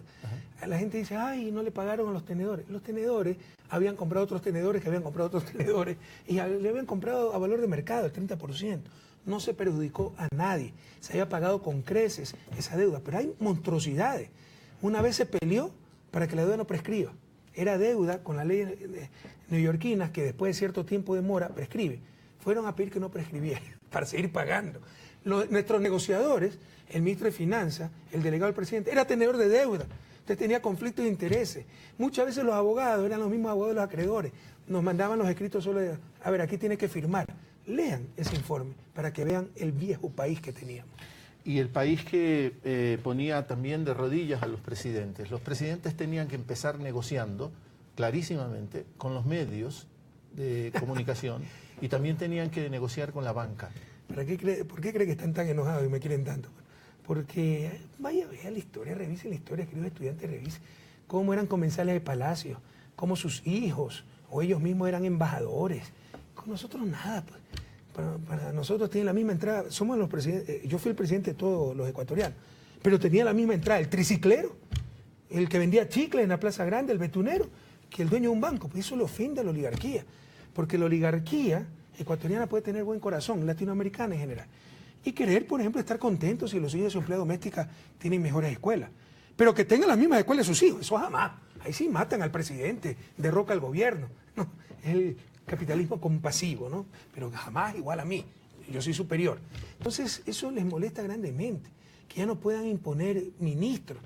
La gente dice, ay, no le pagaron a los tenedores. Los tenedores habían comprado otros tenedores que habían comprado otros tenedores y le habían comprado a valor de mercado el 30%. No se perjudicó a nadie. Se había pagado con creces esa deuda. Pero hay monstruosidades. Una vez se peleó para que la deuda no prescriba. Era deuda con la ley neoyorquina que después de cierto tiempo de mora prescribe. Fueron a pedir que no prescribiera para seguir pagando. Nuestros negociadores, el ministro de Finanzas, el delegado del presidente, era tenedor de deuda. Usted tenía conflictos de intereses. Muchas veces los abogados eran los mismos abogados de los acreedores. Nos mandaban los escritos solo de, a ver, aquí tiene que firmar. Lean ese informe para que vean el viejo país que teníamos. Y el país que ponía también de rodillas a los presidentes. Los presidentes tenían que empezar negociando clarísimamente con los medios de comunicación y también tenían que negociar con la banca. ¿Por qué cree que están tan enojados y me quieren tanto? Porque vaya, vea la historia, revise la historia, queridos estudiantes, revise cómo eran comensales de palacio, cómo sus hijos o ellos mismos eran embajadores. Con nosotros nada, pues. Para nosotros tienen la misma entrada. Somos los presidentes. Yo fui el presidente de todos los ecuatorianos, pero tenía la misma entrada el triciclero, el que vendía chicles en la Plaza Grande, el betunero, que el dueño de un banco. Pues eso le ofende a la oligarquía, porque la oligarquía ecuatoriana puede tener buen corazón, latinoamericana en general, y querer, por ejemplo, estar contentos si los hijos de su empleada doméstica tienen mejores escuelas, pero que tengan las mismas escuelas de sus hijos, eso jamás. Ahí sí matan al presidente, derroca al gobierno. No, es el capitalismo compasivo, ¿no? Pero jamás igual a mí, yo soy superior. Entonces eso les molesta grandemente, que ya no puedan imponer ministros.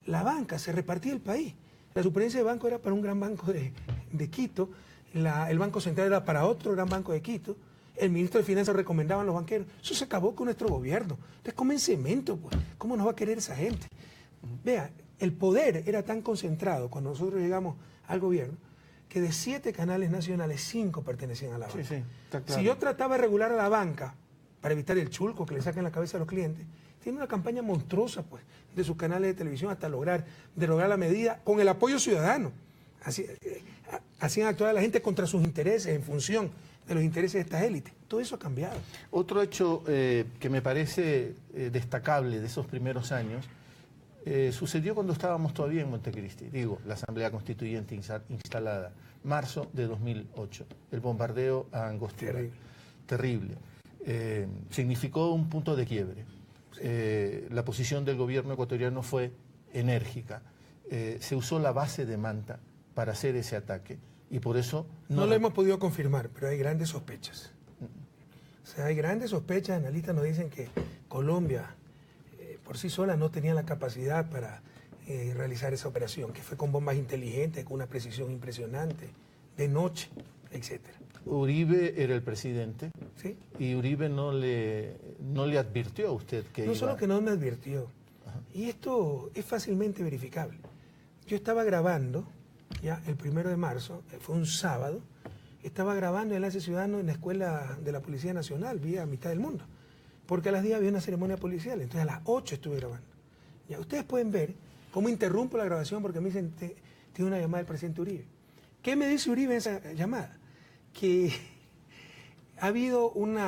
La banca se repartía el país. La superintendencia de banco era para un gran banco de Quito, el Banco Central era para otro gran banco de Quito, el ministro de Finanzas recomendaba a los banqueros. Eso se acabó con nuestro gobierno. Entonces comen cemento, pues. ¿Cómo nos va a querer esa gente? Vea, el poder era tan concentrado cuando nosotros llegamos al gobierno que de 7 canales nacionales, 5 pertenecían a la banca. Sí, está claro. Si yo trataba de regular a la banca para evitar el chulco que le saquen la cabeza a los clientes, tiene una campaña monstruosa, pues, de sus canales de televisión hasta lograr la medida con el apoyo ciudadano. Hacían actuar a la gente contra sus intereses, en función de los intereses de estas élites. Todo eso ha cambiado. Otro hecho que me parece destacable de esos primeros años sucedió cuando estábamos todavía en Montecristi. Digo, la Asamblea Constituyente instalada, marzo de 2008. El bombardeo a Angostura. Terrible. Significó un punto de quiebre. La posición del gobierno ecuatoriano fue enérgica. Se usó la base de Manta para hacer ese ataque. Y por eso... No lo hemos podido confirmar, pero hay grandes sospechas. O sea, hay grandes sospechas. Analistas nos dicen que Colombia por sí sola no tenía la capacidad para realizar esa operación, que fue con bombas inteligentes, con una precisión impresionante, de noche, etcétera. Uribe era el presidente, ¿sí? Y Uribe no le advirtió a usted que no solo que no me advirtió, y esto es fácilmente verificable. Yo estaba grabando, ya el 1 de marzo, fue un sábado, estaba grabando Enlace Ciudadano en la Escuela de la Policía Nacional, vía Mitad del Mundo, porque a las 10 había una ceremonia policial, entonces a las 8 estuve grabando. Ya ustedes pueden ver cómo interrumpo la grabación porque me dicen, tiene una llamada del presidente Uribe. ¿Qué me dice Uribe en esa llamada? Que ha habido un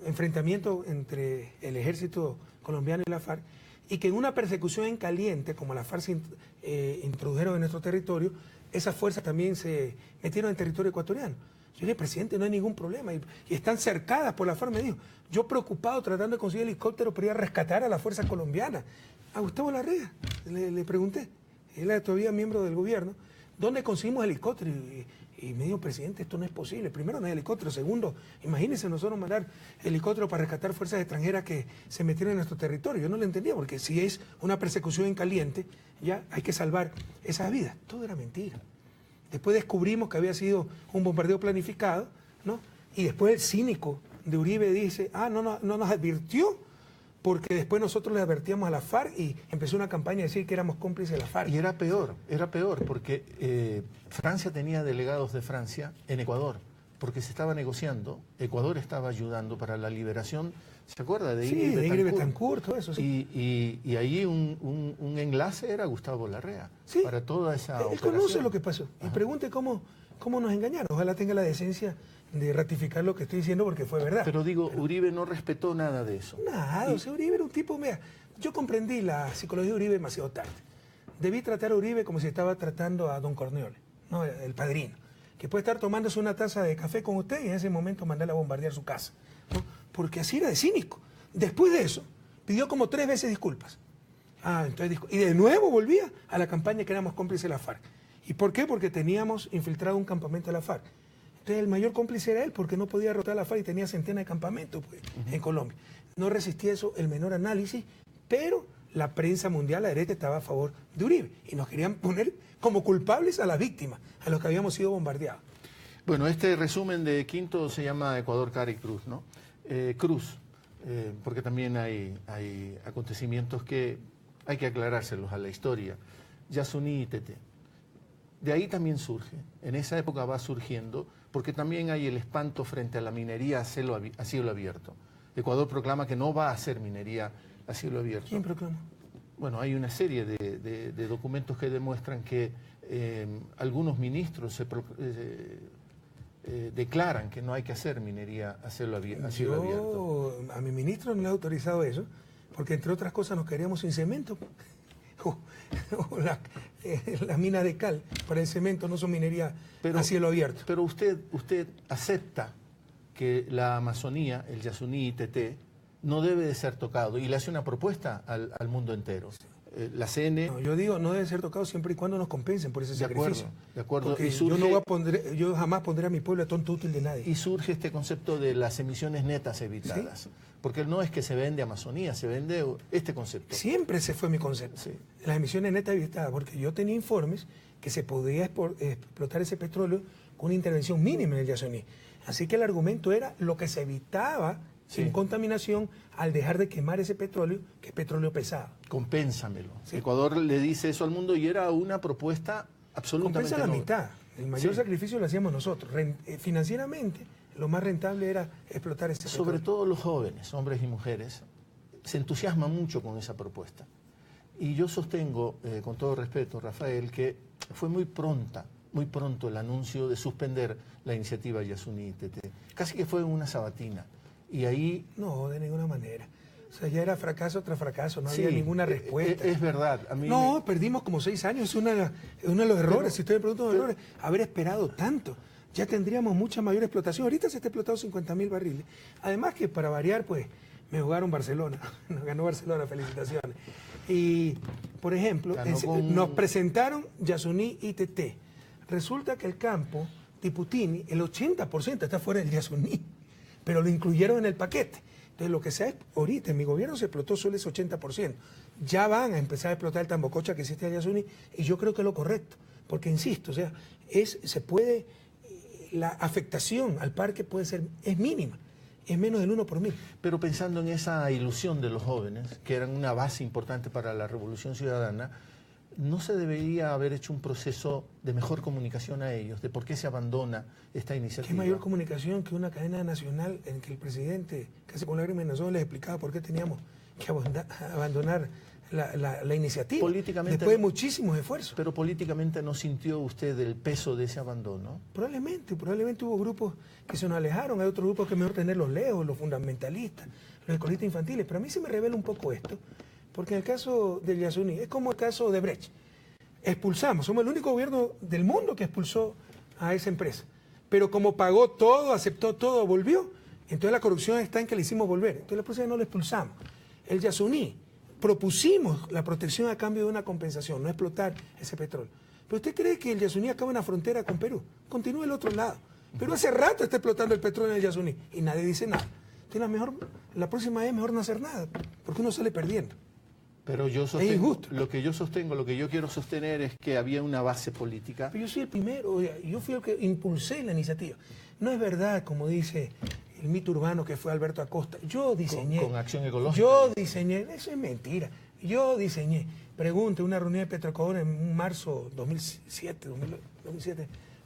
enfrentamiento entre el ejército colombiano y la FARC y que en una persecución en caliente, como la FARC se introdujeron en nuestro territorio, esas fuerzas también se metieron en territorio ecuatoriano. Yo le dije, presidente, no hay ningún problema. Y están cercadas por la FARC, me dijo. Yo preocupado tratando de conseguir helicóptero para ir a rescatar a la fuerza colombiana. A Gustavo Larrea le pregunté, él era todavía miembro del gobierno, ¿dónde conseguimos helicóptero? Y me dijo, presidente, esto no es posible. Primero, no hay helicóptero. Segundo, imagínense nosotros mandar helicóptero para rescatar fuerzas extranjeras que se metieron en nuestro territorio. Yo no lo entendía, porque si es una persecución en caliente, ya hay que salvar esas vidas. Todo era mentira. Después descubrimos que había sido un bombardeo planificado, ¿no? Y después el cínico de Uribe dice, no nos advirtió, porque después nosotros le advertíamos a la FARC y empezó una campaña a decir que éramos cómplices de la FARC. Y era peor, porque Francia tenía delegados de Francia en Ecuador, porque se estaba negociando, Ecuador estaba ayudando para la liberación, ¿se acuerda? De Ingrid Betancourt, todo eso, sí. Y ahí un enlace era Gustavo Larrea, sí, para toda esa operación. Él conoce lo que pasó, y pregunte cómo nos engañaron. Ojalá tenga la decencia de ratificar lo que estoy diciendo, porque fue verdad. Pero digo, Uribe no respetó nada de eso. Nada, o sea, Uribe era un tipo, mira, yo comprendí la psicología de Uribe demasiado tarde. Debí tratar a Uribe como si estaba tratando a Don Corleone, ¿no? El padrino, que puede estar tomándose una taza de café con usted y en ese momento mandarle a bombardear su casa, ¿no? Porque así era de cínico. Después de eso, pidió como 3 veces disculpas. Y de nuevo volvía a la campaña que éramos cómplices de la FARC. ¿Y por qué? Porque teníamos infiltrado un campamento de la FARC. Entonces el mayor cómplice era él, porque no podía derrotar a la FARC y tenía centenas de campamentos pues, en Colombia. No resistía eso el menor análisis, pero la prensa mundial, la derecha, estaba a favor de Uribe. Y nos querían poner como culpables a las víctimas, a los que habíamos sido bombardeados. Bueno, este resumen de Quinto se llama Ecuador, Cara y Cruz, ¿no? Cruz, porque también hay acontecimientos que hay que aclarárselos a la historia. Yasuní y Tete. De ahí también surge, en esa época va surgiendo, porque también hay el espanto frente a la minería a cielo abierto. Ecuador proclama que no va a hacer minería a cielo abierto. ¿Quién proclama? Bueno, hay una serie de documentos que demuestran que algunos ministros declaran que no hay que hacer minería a cielo abierto. A mi ministro no le he autorizado eso, porque entre otras cosas nos quedaríamos sin cemento. Las minas de cal para el cemento no son minería a cielo abierto. Pero usted acepta que la Amazonía, el Yasuní y Tete, no debe de ser tocado y le hace una propuesta al mundo entero. La CN... No, yo digo, no debe ser tocado siempre y cuando nos compensen por ese sacrificio. De acuerdo. Porque yo jamás pondré a mi pueblo tonto útil de nadie. Y surge este concepto de las emisiones netas evitadas. ¿Sí? Porque no es que se vende Amazonía, se vende este concepto. Siempre ese fue mi concepto. Sí. Las emisiones netas evitadas, porque yo tenía informes que se podía explotar ese petróleo con una intervención mínima en el Yasuní. Así que el argumento era lo que se evitaba sin contaminación al dejar de quemar ese petróleo, que es petróleo pesado. Compénsamelo. Sí. Ecuador le dice eso al mundo y era una propuesta absolutamente compensa la mitad. El mayor sacrificio lo hacíamos nosotros. Financieramente, lo más rentable era explotar ese petróleo. Sobre todo los jóvenes, hombres y mujeres, se entusiasman mucho con esa propuesta. Y yo sostengo, con todo respeto, Rafael, que fue muy pronto el anuncio de suspender la iniciativa Yasuní y Tete. Casi que fue una sabatina. Y ahí... No, de ninguna manera. O sea, ya era fracaso tras fracaso, no había ninguna respuesta. Es verdad. Perdimos como 6 años, es uno de los errores. Si usted me pregunta los errores, haber esperado tanto. Ya tendríamos mucha mayor explotación. Ahorita se está explotando 50.000 barriles. Además que para variar, pues, me jugaron Barcelona. Nos ganó Barcelona, felicitaciones. Y, por ejemplo, nos presentaron Yasuní y Tete. Resulta que el campo Tiputini, el 80% está fuera del Yasuní, pero lo incluyeron en el paquete. Entonces, lo que se ha ahorita en mi gobierno se explotó solo ese 80%. Ya van a empezar a explotar el Tambococha que existe en Yasuní, y yo creo que es lo correcto. Porque, insisto, o sea, la afectación al parque es mínima. Es menos del 1 por 1000. Pero pensando en esa ilusión de los jóvenes, que eran una base importante para la Revolución Ciudadana, ¿no se debería haber hecho un proceso de mejor comunicación a ellos? ¿De por qué se abandona esta iniciativa? ¿Qué mayor comunicación que una cadena nacional en que el presidente, casi con lágrimas en los ojos, les explicaba por qué teníamos que abandonar la iniciativa? Políticamente, después de muchísimos esfuerzos. Pero políticamente, ¿no sintió usted el peso de ese abandono? Probablemente hubo grupos que se nos alejaron, hay otros grupos que es mejor tenerlos lejos, los fundamentalistas, los escolistas infantiles, pero a mí se me revela un poco esto, porque en el caso del Yasuní, es como el caso de Brecht. Expulsamos, somos el único gobierno del mundo que expulsó a esa empresa, pero como pagó todo, aceptó todo, volvió, entonces la corrupción está en que le hicimos volver, entonces la próxima no lo expulsamos. El Yasuní, propusimos la protección a cambio de una compensación, no explotar ese petróleo. ¿Pero usted cree que el Yasuní acaba en la frontera con Perú? Continúa el otro lado. Perú hace rato está explotando el petróleo en el Yasuní y nadie dice nada. Entonces la próxima vez es mejor no hacer nada, porque uno sale perdiendo. Pero yo Es sostengo, injusto. lo que yo sostengo, lo que yo quiero sostener es que había una base política. Pero yo soy el primero, yo fui el que impulsé la iniciativa. No es verdad, como dice el mito urbano que fue Alberto Acosta. Yo diseñé. Con Acción Ecológica. Yo diseñé, eso es mentira. Yo diseñé. Pregunte, una reunión de Petroecuador en marzo 2007.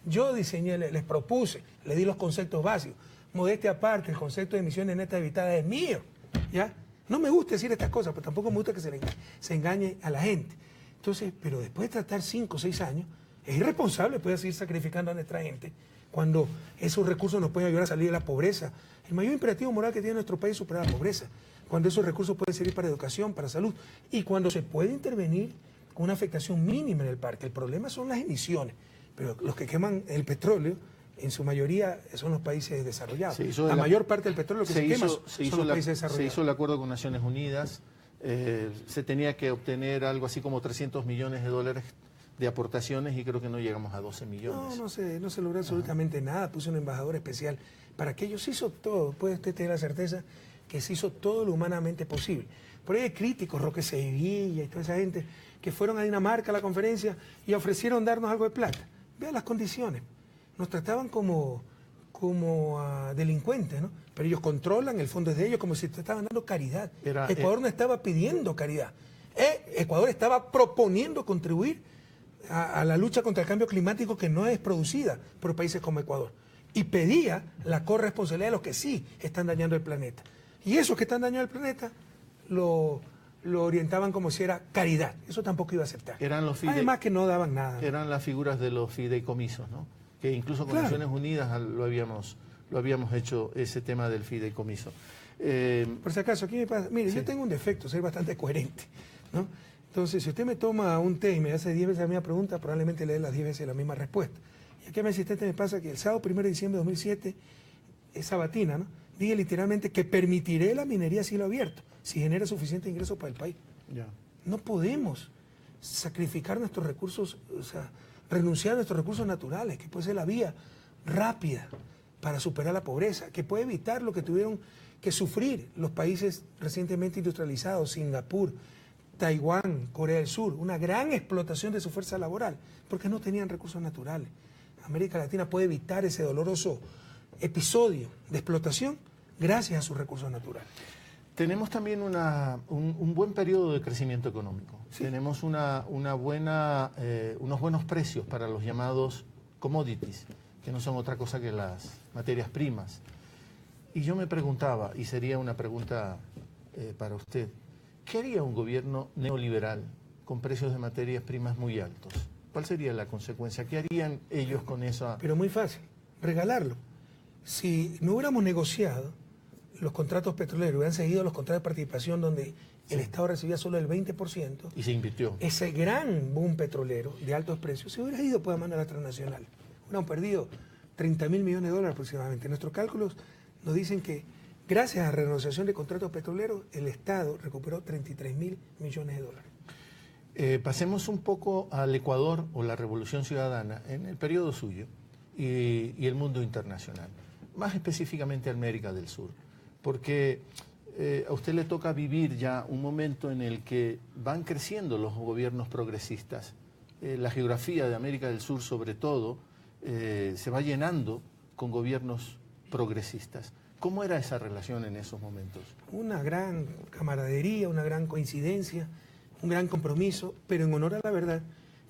Yo diseñé, les propuse, le di los conceptos básicos. Modestia aparte, el concepto de emisiones netas evitadas es mío. ¿Ya? No me gusta decir estas cosas, pero tampoco me gusta que se engañe a la gente. Entonces, pero después de tratar 5 o 6 años, es irresponsable poder seguir sacrificando a nuestra gente cuando esos recursos nos pueden ayudar a salir de la pobreza. El mayor imperativo moral que tiene nuestro país es superar la pobreza. Cuando esos recursos pueden servir para educación, para salud, y cuando se puede intervenir con una afectación mínima en el parque. El problema son las emisiones, pero los que queman el petróleo, en su mayoría son los países desarrollados. La mayor parte del petróleo que se quema son los países desarrollados. Se hizo el acuerdo con Naciones Unidas, se tenía que obtener algo así como $300 millones de aportaciones y creo que no llegamos a 12 millones. No se logró absolutamente nada. Puse un embajador especial para que ellos hizo todo. Puede usted tener la certeza que se hizo todo lo humanamente posible. Por ahí hay críticos, Roque Sevilla y toda esa gente, que fueron a Dinamarca a la conferencia y ofrecieron darnos algo de plata. Vean las condiciones. Nos trataban como a delincuentes, ¿no? Pero ellos controlan, el fondo es de ellos, como si te estaban dando caridad. Ecuador no estaba pidiendo caridad. Ecuador estaba proponiendo contribuir a la lucha contra el cambio climático que no es producida por países como Ecuador. Y pedía la corresponsabilidad de los que sí están dañando el planeta. Y esos que están dañando el planeta lo orientaban como si era caridad. Eso tampoco iba a aceptar. Además que no daban nada. Eran las figuras de los fideicomisos, ¿no? Que incluso con Naciones Unidas lo habíamos hecho, ese tema del fideicomiso. Por si acaso, aquí me pasa, mire, yo tengo un defecto, soy bastante coherente, ¿no? Entonces, si usted me toma un té y me hace 10 veces la misma pregunta, probablemente le dé las 10 veces la misma respuesta. Y aquí a mi asistente me pasa que el sábado 1 de diciembre de 2007, es sabatina, ¿no? Dije literalmente que permitiré la minería a cielo abierto si genera suficiente ingreso para el país. No podemos sacrificar nuestros recursos, o sea, renunciar a nuestros recursos naturales, que puede ser la vía rápida para superar la pobreza, que puede evitar lo que tuvieron que sufrir los países recientemente industrializados, Singapur, Taiwán, Corea del Sur, una gran explotación de su fuerza laboral, porque no tenían recursos naturales. América Latina puede evitar ese doloroso episodio de explotación gracias a sus recursos naturales. Tenemos también un buen periodo de crecimiento económico. Sí. Tenemos unos buenos precios para los llamados commodities, que no son otra cosa que las materias primas. Y yo me preguntaba, y sería una pregunta para usted, ¿qué haría un gobierno neoliberal con precios de materias primas muy altos? ¿Cuál sería la consecuencia? ¿Qué harían ellos con esa...? Pero muy fácil, regalarlo. Si no hubiéramos negociado los contratos petroleros, hubieran seguido los contratos de participación donde el Estado recibía solo el 20%. Y se invirtió. Ese gran boom petrolero de altos precios se hubiera ido por la mano de la transnacional. Hubieran perdido $30.000 millones aproximadamente. Nuestros cálculos nos dicen que gracias a la renegociación de contratos petroleros, el Estado recuperó $33.000 millones. Pasemos un poco al Ecuador o la Revolución Ciudadana en el periodo suyo y el mundo internacional, más específicamente América del Sur, porque a usted le toca vivir ya un momento en el que van creciendo los gobiernos progresistas. La geografía de América del Sur, sobre todo, se va llenando con gobiernos progresistas. ¿Cómo era esa relación en esos momentos? Una gran camaradería, una gran coincidencia, un gran compromiso, pero en honor a la verdad,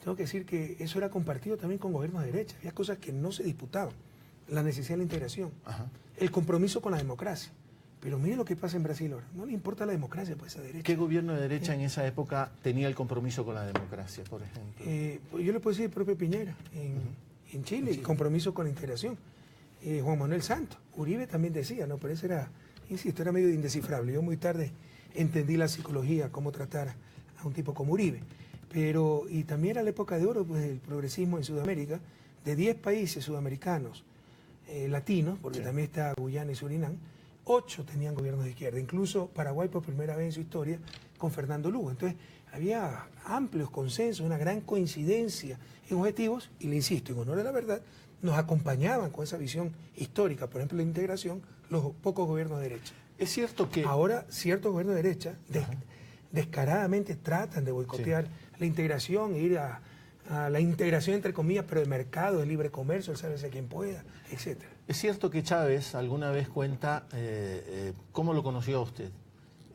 tengo que decir que eso era compartido también con gobiernos de derecha. Había cosas que no se disputaban. La necesidad de la integración, el compromiso con la democracia. Pero mire lo que pasa en Brasil ahora. No le importa la democracia, pues esa derecha. ¿Qué gobierno de derecha en esa época tenía el compromiso con la democracia, por ejemplo? Yo le puedo decir el propio Piñera en Chile, el compromiso con la integración. Juan Manuel Santos, Uribe también decía, ¿no? Pero eso era, insisto, era medio indescifrable. Yo muy tarde entendí la psicología, cómo tratar a un tipo como Uribe. Pero, y también era la época de oro, pues, del progresismo en Sudamérica, de 10 países sudamericanos latinos, porque también está Guyana y Surinam, 8 tenían gobiernos de izquierda, incluso Paraguay por primera vez en su historia con Fernando Lugo. Entonces había amplios consensos, una gran coincidencia en objetivos y le insisto, en honor a la verdad, nos acompañaban con esa visión histórica, por ejemplo la integración, los pocos gobiernos de derecha. Es cierto que... Ahora ciertos gobiernos de derecha descaradamente tratan de boicotear la integración, ir a la integración entre comillas, pero de mercado, de libre comercio, el sálvese quien pueda, etc. Es cierto que Chávez alguna vez cuenta cómo lo conoció a usted.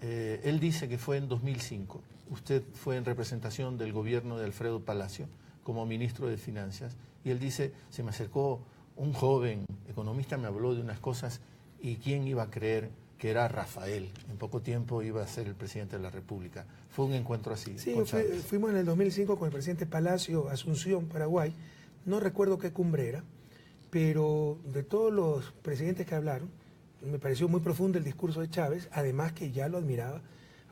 Él dice que fue en 2005. Usted fue en representación del gobierno de Alfredo Palacio como ministro de Finanzas y él dice, se me acercó un joven economista, me habló de unas cosas y quién iba a creer que era Rafael. En poco tiempo iba a ser el presidente de la República. Fue un encuentro así. Sí, fuimos en el 2005 con el presidente Palacio, Asunción, Paraguay. No recuerdo qué cumbre era, pero de todos los presidentes que hablaron, me pareció muy profundo el discurso de Chávez, además que ya lo admiraba.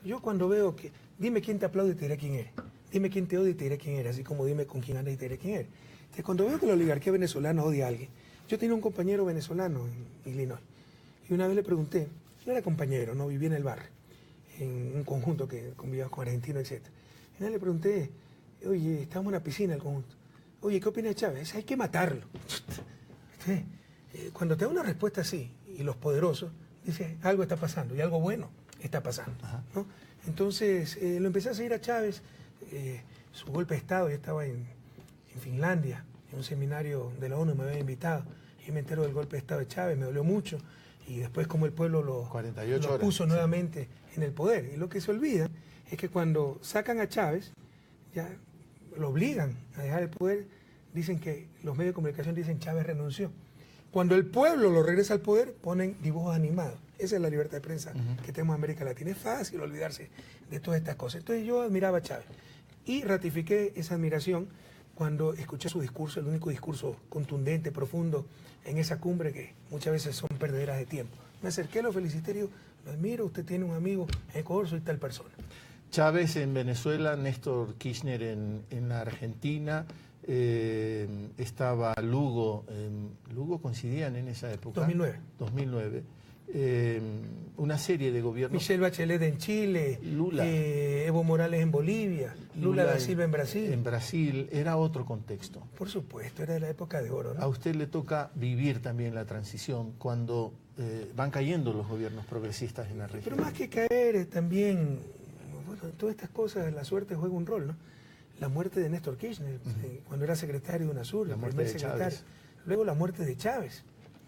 Yo cuando veo que, dime quién te aplaude y te diré quién eres. Dime quién te odia y te diré quién eres, así como dime con quién andas y te diré quién eres. Entonces, cuando veo que la oligarquía venezolana odia a alguien, yo tenía un compañero venezolano en Illinois, y una vez le pregunté, yo era compañero, no vivía en el barrio, en un conjunto que convivíamos con argentinos, etc. Y una vez le pregunté, oye, estábamos en una piscina el conjunto, oye, ¿qué opina de Chávez? Hay que matarlo. Entonces, cuando te da una respuesta así, y los poderosos, dice, algo está pasando, y algo bueno está pasando, ¿no? Entonces, lo empecé a seguir a Chávez, su golpe de Estado, yo estaba en Finlandia, en un seminario de la ONU, me habían invitado, y me entero del golpe de Estado de Chávez, me dolió mucho, y después como el pueblo lo puso nuevamente en el poder. Y lo que se olvida es que cuando sacan a Chávez, ya lo obligan a dejar el poder, dicen que los medios de comunicación dicen Chávez renunció. Cuando el pueblo lo regresa al poder, ponen dibujos animados. Esa es la libertad de prensa que tenemos en América Latina. Es fácil olvidarse de todas estas cosas. Entonces yo admiraba a Chávez y ratifiqué esa admiración cuando escuché su discurso, el único discurso contundente, profundo, en esa cumbre que muchas veces son perdedoras de tiempo. Me acerqué, lo felicité, digo, lo admiro, usted tiene un amigo en Ecuador, soy tal persona. Chávez en Venezuela, Néstor Kirchner en la Argentina, estaba Lugo, Lugo coincidían en esa época. 2009. Una serie de gobiernos. Michelle Bachelet en Chile, Lula, Evo Morales en Bolivia, Lula da Silva en Brasil. En Brasil era otro contexto. Por supuesto, era la época de oro, ¿no? A usted le toca vivir también la transición cuando van cayendo los gobiernos progresistas en la región. Pero más que caer, también, bueno, en todas estas cosas la suerte juega un rol, ¿no? La muerte de Néstor Kirchner, cuando era secretario de UNASUR, el primer secretario. Luego la muerte de Chávez.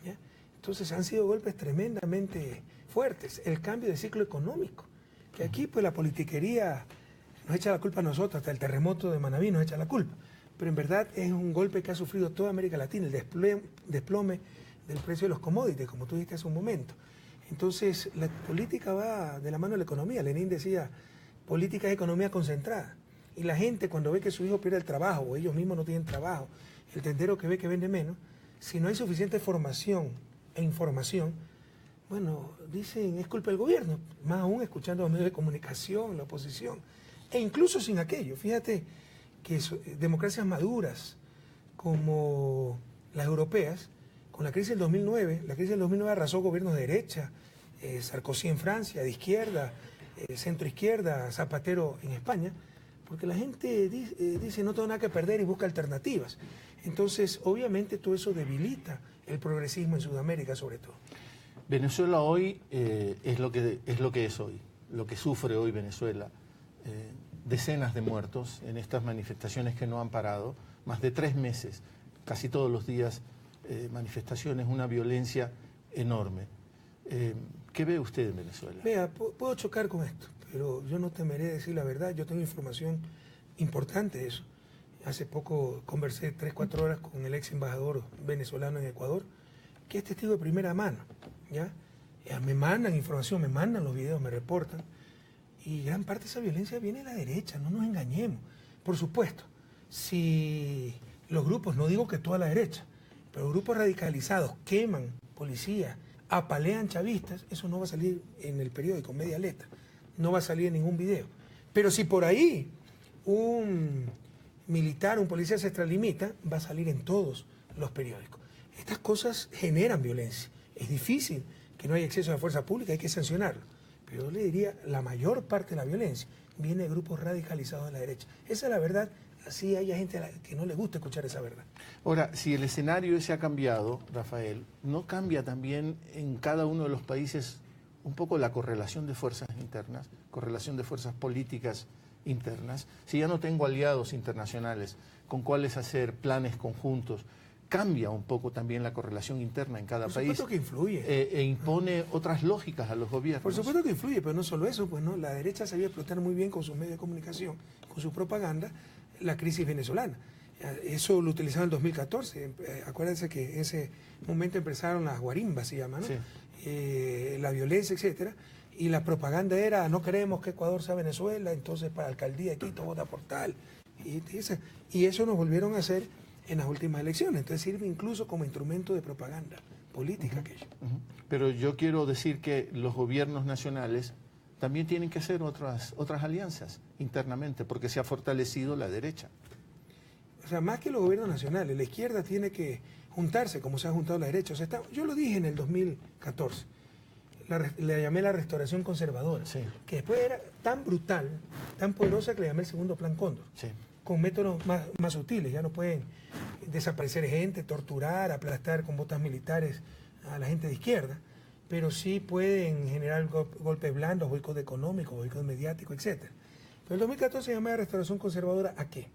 ¿Ya? Entonces han sido golpes tremendamente fuertes. El cambio de ciclo económico, que aquí pues la politiquería nos echa la culpa a nosotros, hasta el terremoto de Manabí nos echa la culpa. Pero en verdad es un golpe que ha sufrido toda América Latina, el desplome del precio de los commodities, como tú dijiste hace un momento. Entonces la política va de la mano de la economía. Lenin decía, política es economía concentrada. Y la gente cuando ve que su hijo pierde el trabajo, o ellos mismos no tienen trabajo, el tendero que ve que vende menos, si no hay suficiente formación e información, bueno, dicen es culpa del gobierno, más aún escuchando a los medios de comunicación, la oposición, e incluso sin aquello. Fíjate que democracias maduras como las europeas, con la crisis del 2009, la crisis del 2009 arrasó gobiernos de derecha, Sarkozy en Francia, de izquierda, centro izquierda, Zapatero en España, porque la gente dice no tengo nada que perder y busca alternativas. Entonces, obviamente todo eso debilita el progresismo en Sudamérica sobre todo. Venezuela hoy es lo que es hoy, lo que sufre hoy Venezuela. Decenas de muertos en estas manifestaciones que no han parado, más de 3 meses, casi todos los días manifestaciones, una violencia enorme. ¿Qué ve usted en Venezuela? Vea, puedo chocar con esto, pero yo no temeré decir la verdad. Yo tengo información importante de eso. Hace poco conversé 3-4 horas con el ex embajador venezolano en Ecuador, que es testigo de primera mano, ¿ya? Me mandan información, me mandan los videos, me reportan, y gran parte de esa violencia viene de la derecha, no nos engañemos. Por supuesto, si los grupos, no digo que toda la derecha, pero grupos radicalizados queman policías, apalean chavistas, eso no va a salir en el periódico, media letra, no va a salir en ningún video. Pero si por ahí un militar, un policía se extralimita, va a salir en todos los periódicos. Estas cosas generan violencia. Es difícil que no hay exceso de fuerza pública, hay que sancionarlo. Pero yo le diría, la mayor parte de la violencia viene de grupos radicalizados de la derecha. Esa es la verdad, así hay gente que no le gusta escuchar esa verdad. Ahora, si el escenario ese ha cambiado, Rafael, ¿no cambia también en cada uno de los países un poco la correlación de fuerzas internas, correlación de fuerzas políticas internas? Si ya no tengo aliados internacionales con cuáles hacer planes conjuntos, cambia un poco también la correlación interna en cada país. Por supuesto que influye. E impone otras lógicas a los gobiernos. Por supuesto que influye, pero no solo eso, pues no, la derecha sabía explotar muy bien con sus medios de comunicación, con su propaganda, la crisis venezolana. Eso lo utilizaron en el 2014. Acuérdense que en ese momento empezaron las guarimbas, se llama, ¿no? Sí. La violencia, etcétera. Y la propaganda era, no queremos que Ecuador sea Venezuela, entonces para la alcaldía de Quito vota por tal. Y eso nos volvieron a hacer en las últimas elecciones. Entonces sirve incluso como instrumento de propaganda política aquello. Pero yo quiero decir que los gobiernos nacionales también tienen que hacer otras alianzas internamente, porque se ha fortalecido la derecha. O sea, más que los gobiernos nacionales, la izquierda tiene que juntarse como se ha juntado la derecha. O sea, yo lo dije en el 2014, le llamé la restauración conservadora, Sí. que después era tan brutal, tan poderosa que le llamé el segundo plan Cóndor. Sí. Con métodos más sutiles, ya no pueden desaparecer gente, torturar, aplastar con botas militares a la gente de izquierda, pero sí pueden generar golpes blandos, boicot económico, boicot mediático, etc. Pero el 2014 se llamaba restauración conservadora, ¿a qué?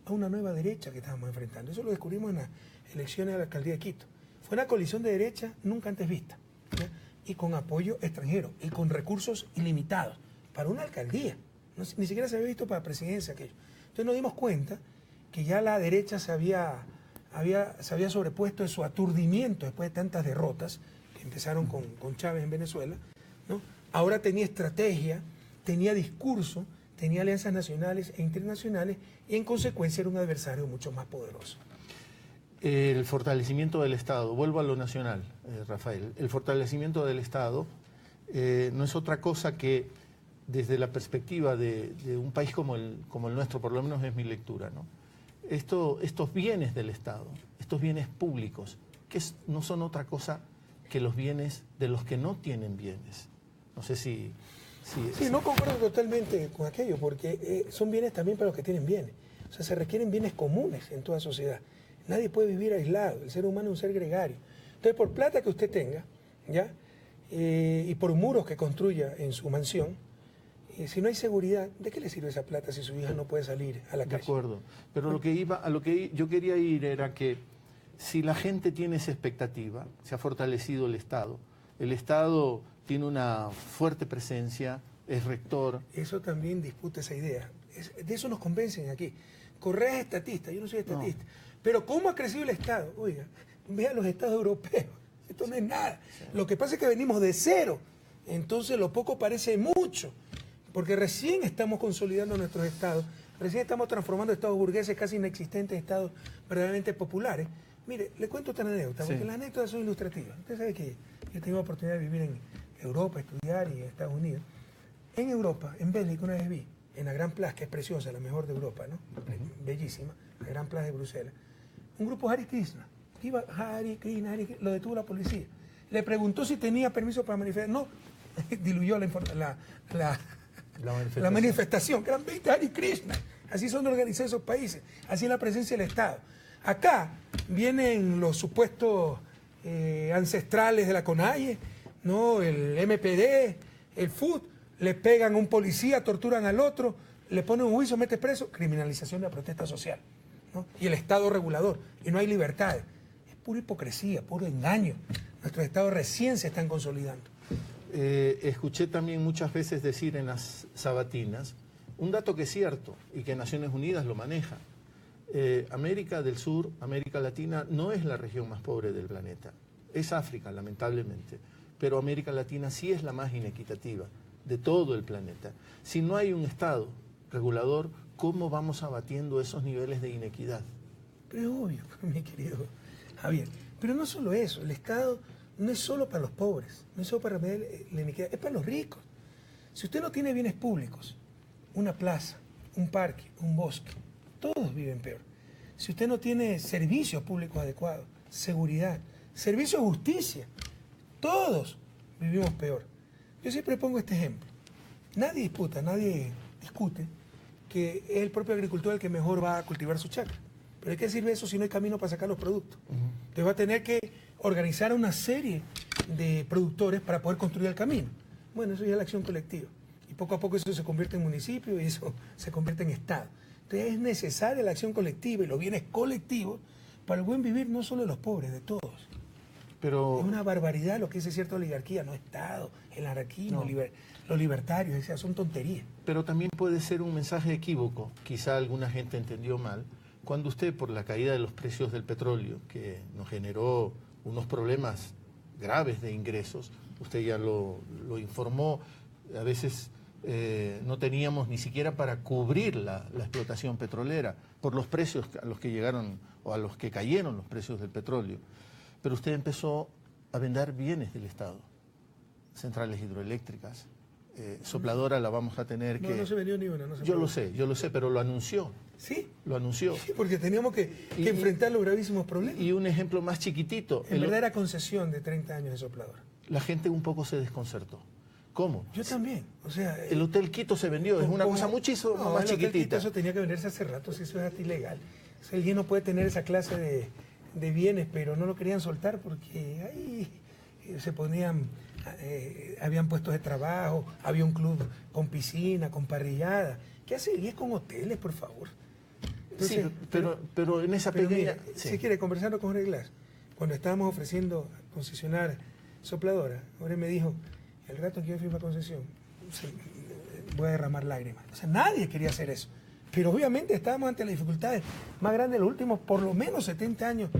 A una nueva derecha que estábamos enfrentando. Eso lo descubrimos en las elecciones a la alcaldía de Quito. Fue una coalición de derecha nunca antes vista, ¿ya? Y con apoyo extranjero, y con recursos ilimitados, para una alcaldía. Ni siquiera se había visto para presidencia aquello. Entonces nos dimos cuenta que ya la derecha se había sobrepuesto en su aturdimiento después de tantas derrotas, que empezaron con Chávez en Venezuela, ¿no? Ahora tenía estrategia, tenía discurso, tenía alianzas nacionales e internacionales, y en consecuencia era un adversario mucho más poderoso. El fortalecimiento del Estado, vuelvo a lo nacional, Rafael, el fortalecimiento del Estado no es otra cosa que, desde la perspectiva de un país como el nuestro, por lo menos es mi lectura, ¿no? Estos bienes del Estado, estos bienes públicos, no son otra cosa que los bienes de los que no tienen bienes. No sé si no concuerdo totalmente con aquello, porque son bienes también para los que tienen bienes. O sea, se requieren bienes comunes en toda sociedad. Nadie puede vivir aislado, el ser humano es un ser gregario. Entonces, por plata que usted tenga, ¿ya? Y por muros que construya en su mansión, si no hay seguridad, ¿de qué le sirve esa plata si su hija no puede salir a la calle? De acuerdo, pero a lo que yo quería ir era que si la gente tiene esa expectativa, se ha fortalecido el Estado tiene una fuerte presencia, es rector. Eso también disputa esa idea. De eso nos convencen aquí. Correa es estatista, yo no soy estatista. No. Pero ¿cómo ha crecido el Estado? Oiga, vean los estados europeos, esto no es nada. Sí. Lo que pasa es que venimos de cero, entonces lo poco parece mucho, porque recién estamos consolidando nuestros estados, recién estamos transformando estados burgueses casi inexistentes en estados verdaderamente populares. Mire, le cuento otra anécdota, porque las anécdotas son ilustrativas. Usted sabe que yo tengo la oportunidad de vivir en Europa, estudiar y en Estados Unidos. En Europa, en Bélgica, una vez vi, en la Gran Plaza, que es preciosa, la mejor de Europa, ¿no? Bellísima, la Gran Plaza de Bruselas, un grupo Hare Krishna. Iba Hare Krishna, lo detuvo la policía. Le preguntó si tenía permiso para manifestar. No, diluyó la manifestación, que eran 20 Hare Krishna. Así son organizados esos países, así es la presencia del Estado. Acá vienen los supuestos ancestrales de la CONAIE, ¿no? El MPD, el FUT, le pegan a un policía, torturan al otro, le ponen un juicio, mete preso, criminalización de la protesta social, ¿no? Y el Estado regulador, y no hay libertades. Es pura hipocresía, puro engaño. Nuestros estados recién se están consolidando. Escuché también muchas veces decir en las sabatinas un dato que es cierto y que Naciones Unidas lo maneja. América del Sur, América Latina, no es la región más pobre del planeta. Es África, lamentablemente. Pero América Latina sí es la más inequitativa de todo el planeta. Si no hay un Estado regulador, ¿cómo vamos abatiendo esos niveles de inequidad? Pero es obvio, mi querido Javier. Pero no solo eso, el Estado no es solo para los pobres, no es solo para remediar la inequidad, es para los ricos. Si usted no tiene bienes públicos, una plaza, un parque, un bosque, todos viven peor. Si usted no tiene servicios públicos adecuados, seguridad, servicios de justicia, todos vivimos peor. Yo siempre pongo este ejemplo. Nadie discute que es el propio agricultor el que mejor va a cultivar su chacra. Pero ¿de qué sirve eso si no hay camino para sacar los productos? Entonces va a tener que organizar una serie de productores para poder construir el camino. Bueno, eso ya es la acción colectiva. Y poco a poco eso se convierte en municipio y eso se convierte en Estado. Entonces es necesaria la acción colectiva y los bienes colectivos para el buen vivir no solo de los pobres, de todos. Pero es una barbaridad lo que dice cierta oligarquía, no Estado, el anarquismo, los libertarios, son tonterías. Pero también puede ser un mensaje equívoco, quizá alguna gente entendió mal, cuando usted, por la caída de los precios del petróleo, que nos generó unos problemas graves de ingresos, usted ya lo informó, a veces no teníamos ni siquiera para cubrir la explotación petrolera por los precios a los que llegaron o a los que cayeron los precios del petróleo. Pero usted empezó a vender bienes del Estado, centrales hidroeléctricas, Sopladora la vamos a tener que... No se vendió ni una. Yo lo sé, pero lo anunció. ¿Sí? Lo anunció. Sí, porque teníamos que enfrentar los gravísimos problemas. Y un ejemplo más chiquitito. En verdad era concesión de 30 años de Sopladora. La gente un poco se desconcertó. ¿Cómo? Yo también. O sea, el Hotel Quito se vendió, es una cosa muchísimo más chiquitita. El Hotel Quito, eso tenía que venderse hace rato, si eso es hasta ilegal. O sea, alguien no puede tener esa clase de bienes, pero no lo querían soltar porque ahí se ponían... habían puestos de trabajo, había un club con piscina, con parrillada. ¿Qué hace con hoteles, por favor? Entonces, sí, pero en esa pequeña... Si quiere, conversando con Jorge Glass, cuando estábamos ofreciendo concesionar Sopladora, Jorge me dijo, el rato que yo firme concesión, voy a derramar lágrimas. O sea, nadie quería hacer eso. Pero obviamente estábamos ante las dificultades más grandes de los últimos, por lo menos 70 años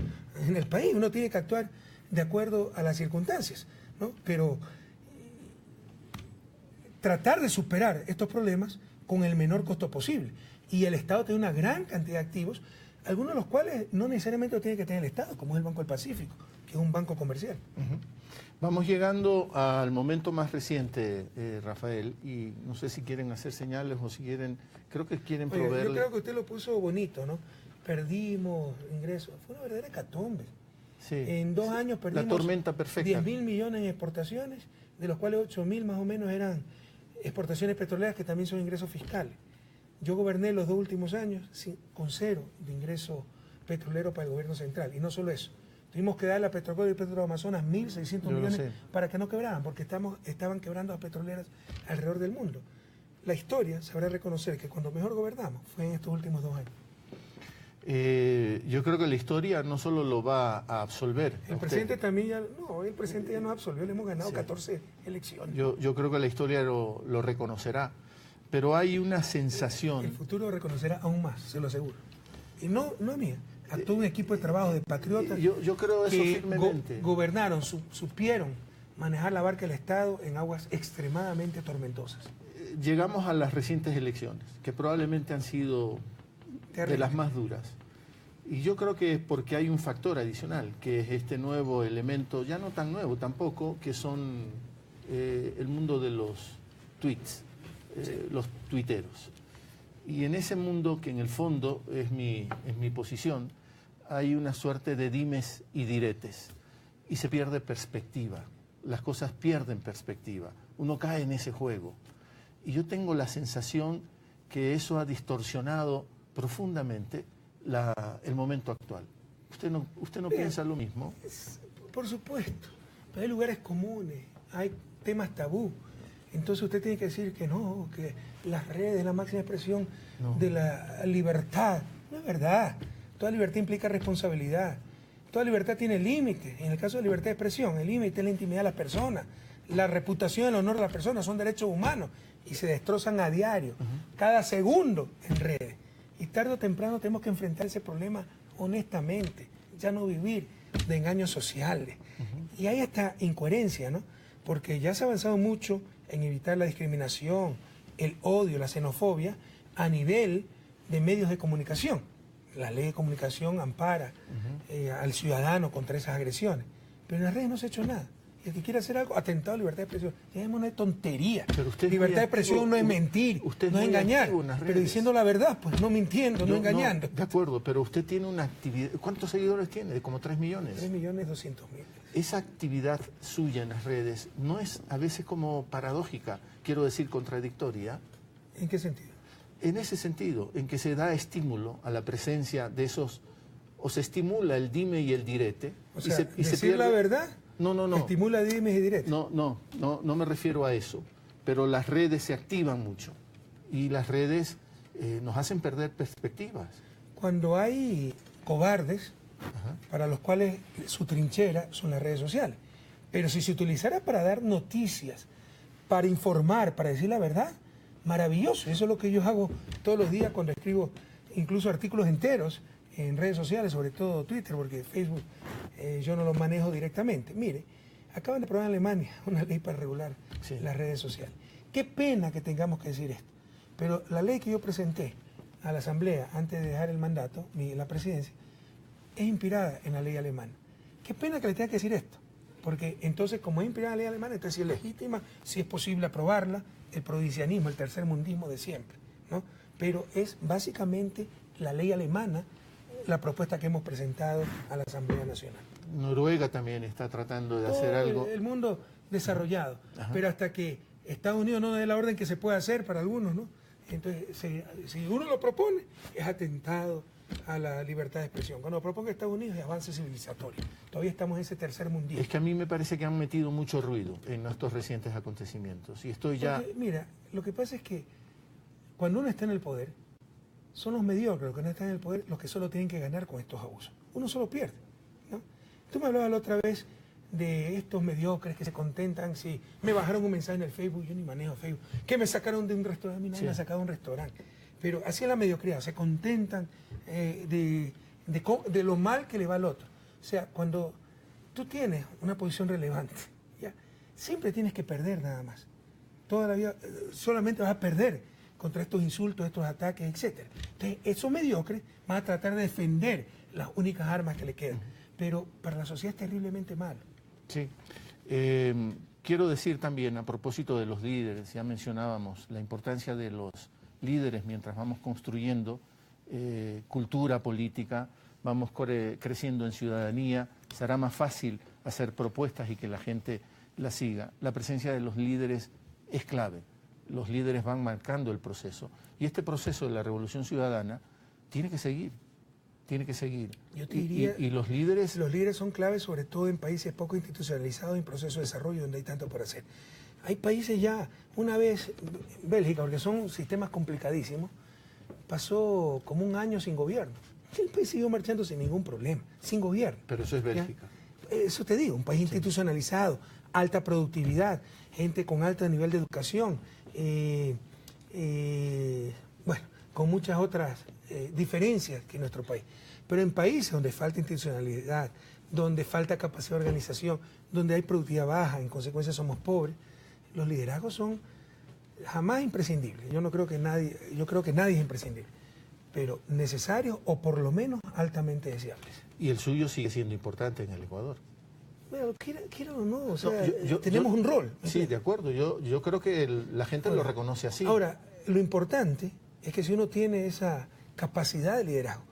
en el país. Uno tiene que actuar de acuerdo a las circunstancias, ¿no? Pero tratar de superar estos problemas con el menor costo posible. Y el Estado tiene una gran cantidad de activos, algunos de los cuales no necesariamente lo tiene que tener el Estado, como es el Banco del Pacífico, que es un banco comercial. Vamos llegando al momento más reciente, Rafael, y no sé si quieren hacer señales o si quieren, creo que quieren proveerle... Yo creo que usted lo puso bonito, ¿no? Perdimos ingresos, fue una verdadera hecatombe. Sí, en 2 años perdimos la tormenta perfecta. 10.000 millones en exportaciones, de los cuales 8.000 más o menos eran exportaciones petroleras, que también son ingresos fiscales. Yo goberné los 2 últimos años con 0 de ingreso petrolero para el gobierno central. Y no solo eso, tuvimos que darle a Petrocor y Petroamazonas 1.600 millones para que no quebraran, porque estaban quebrando las petroleras alrededor del mundo. La historia sabrá reconocer que cuando mejor gobernamos fue en estos últimos 2 años. Yo creo que la historia no solo lo va a absolver. El presidente también ya... No, el presidente ya nos absolvió, le hemos ganado 14 elecciones. Yo creo que la historia lo reconocerá, pero hay una sensación... El futuro lo reconocerá aún más, se lo aseguro. Y no es mía. Actuó un equipo de trabajo de patriotas yo creo eso que firmemente. Gobernaron, supieron manejar la barca del Estado en aguas extremadamente tormentosas. Llegamos a las recientes elecciones, que probablemente han sido de las más duras. Y yo creo que es porque hay un factor adicional, que es este nuevo elemento, ya no tan nuevo tampoco, que son el mundo de los tweets, los tuiteros. Y en ese mundo, que en el fondo es mi posición, hay una suerte de dimes y diretes. Y se pierde perspectiva. Las cosas pierden perspectiva. Uno cae en ese juego. Y yo tengo la sensación que eso ha distorsionado profundamente el momento actual. ¿Usted no piensa lo mismo? Por supuesto. Pero hay lugares comunes, hay temas tabú. Entonces usted tiene que decir que no, que las redes es la máxima expresión de la libertad. No es verdad. Toda libertad implica responsabilidad. Toda libertad tiene límites. En el caso de libertad de expresión, el límite es la intimidad de las personas. La reputación y el honor de las personas son derechos humanos y se destrozan a diario, cada segundo en redes. Y tarde o temprano tenemos que enfrentar ese problema honestamente, ya no vivir de engaños sociales. Y hay esta incoherencia, ¿no? Porque ya se ha avanzado mucho en evitar la discriminación, el odio, la xenofobia a nivel de medios de comunicación. La ley de comunicación ampara al ciudadano contra esas agresiones. Pero en las redes no se ha hecho nada. Y el que quiere hacer algo, atentado a libertad de expresión. Dejémonos de tontería. Libertad de expresión no es mentir, no es engañar. Pero diciendo la verdad, pues no mintiendo, no engañando. De acuerdo, pero usted tiene una actividad... ¿Cuántos seguidores tiene? Como 3 millones. 3.200.000. esa actividad suya en las redes no es a veces como paradójica, quiero decir contradictoria. ¿En qué sentido? En ese sentido, en que se da estímulo a la presencia de esos, o se estimula el dime y el direte. O sea, y se decir la verdad no. estimula dimes y diretes. No me refiero a eso, pero las redes se activan mucho y las redes nos hacen perder perspectivas. Cuando hay cobardes, para los cuales su trinchera son las redes sociales. Pero si se utilizara para dar noticias, para informar, para decir la verdad, maravilloso. Eso es lo que yo hago todos los días cuando escribo incluso artículos enteros en redes sociales, sobre todo Twitter, porque Facebook yo no lo manejo directamente. Mire, acaban de aprobar en Alemania una ley para regular las redes sociales. Qué pena que tengamos que decir esto, pero la ley que yo presenté a la Asamblea antes de dejar el mandato, la presidencia, es inspirada en la ley alemana. Qué pena que le tenga que decir esto, porque entonces como es inspirada en la ley alemana, entonces si es legítima, si es posible aprobarla, el provincianismo, el tercermundismo de siempre, ¿no? Pero es básicamente la ley alemana la propuesta que hemos presentado a la Asamblea Nacional. Noruega también está tratando de hacer algo. El mundo desarrollado, pero hasta que Estados Unidos no dé la orden que se puede hacer para algunos, ¿no? Entonces, si uno lo propone, es atentado a la libertad de expresión. Cuando lo proponga Estados Unidos es avance civilizatorio. Todavía estamos en ese tercer mundismo. Es que a mí me parece que han metido mucho ruido en estos recientes acontecimientos. Y estoy ya... Porque, mira, lo que pasa es que cuando uno está en el poder, son los mediocres los que no están en el poder los que solo tienen que ganar con estos abusos. Uno solo pierde, ¿no? Tú me hablabas la otra vez de estos mediocres que se contentan si me bajaron un mensaje en el Facebook, yo ni manejo Facebook, que me sacaron de un restaurante, a mí nadie me ha sacado de un restaurante. Pero así es la mediocridad, se contentan de lo mal que le va al otro. O sea, cuando tú tienes una posición relevante, ¿ya? Siempre tienes que perder nada más. Toda la vida solamente vas a perder contra estos insultos, estos ataques, etc. Entonces, esos mediocres van a tratar de defender las únicas armas que le quedan. Pero para la sociedad es terriblemente malo. Sí. Quiero decir también, a propósito de los líderes, ya mencionábamos la importancia de los líderes mientras vamos construyendo cultura política, vamos creciendo en ciudadanía, será más fácil hacer propuestas y que la gente las siga. La presencia de los líderes es clave. Los líderes van marcando el proceso. Y este proceso de la revolución ciudadana tiene que seguir. Tiene que seguir. Yo te diría, y los líderes... Los líderes son claves, sobre todo en países poco institucionalizados en proceso de desarrollo donde hay tanto por hacer. Hay países ya, una vez, Bélgica, porque son sistemas complicadísimos, pasó como un año sin gobierno. El país siguió marchando sin ningún problema, sin gobierno. Pero eso es Bélgica. ¿Ya? Eso te digo, un país institucionalizado, alta productividad, gente con alto nivel de educación, bueno, con muchas otras diferencias que nuestro país. Pero en países donde falta institucionalidad, donde falta capacidad de organización, donde hay productividad baja, en consecuencia somos pobres, los liderazgos son jamás imprescindibles. Yo creo que nadie es imprescindible, pero necesarios o por lo menos altamente deseables. Y el suyo sigue siendo importante en el Ecuador. Bueno, quiera o no, o sea, tenemos un rol. Sí, de acuerdo, yo creo que la gente lo reconoce así. Ahora, lo importante es que si uno tiene esa capacidad de liderazgo,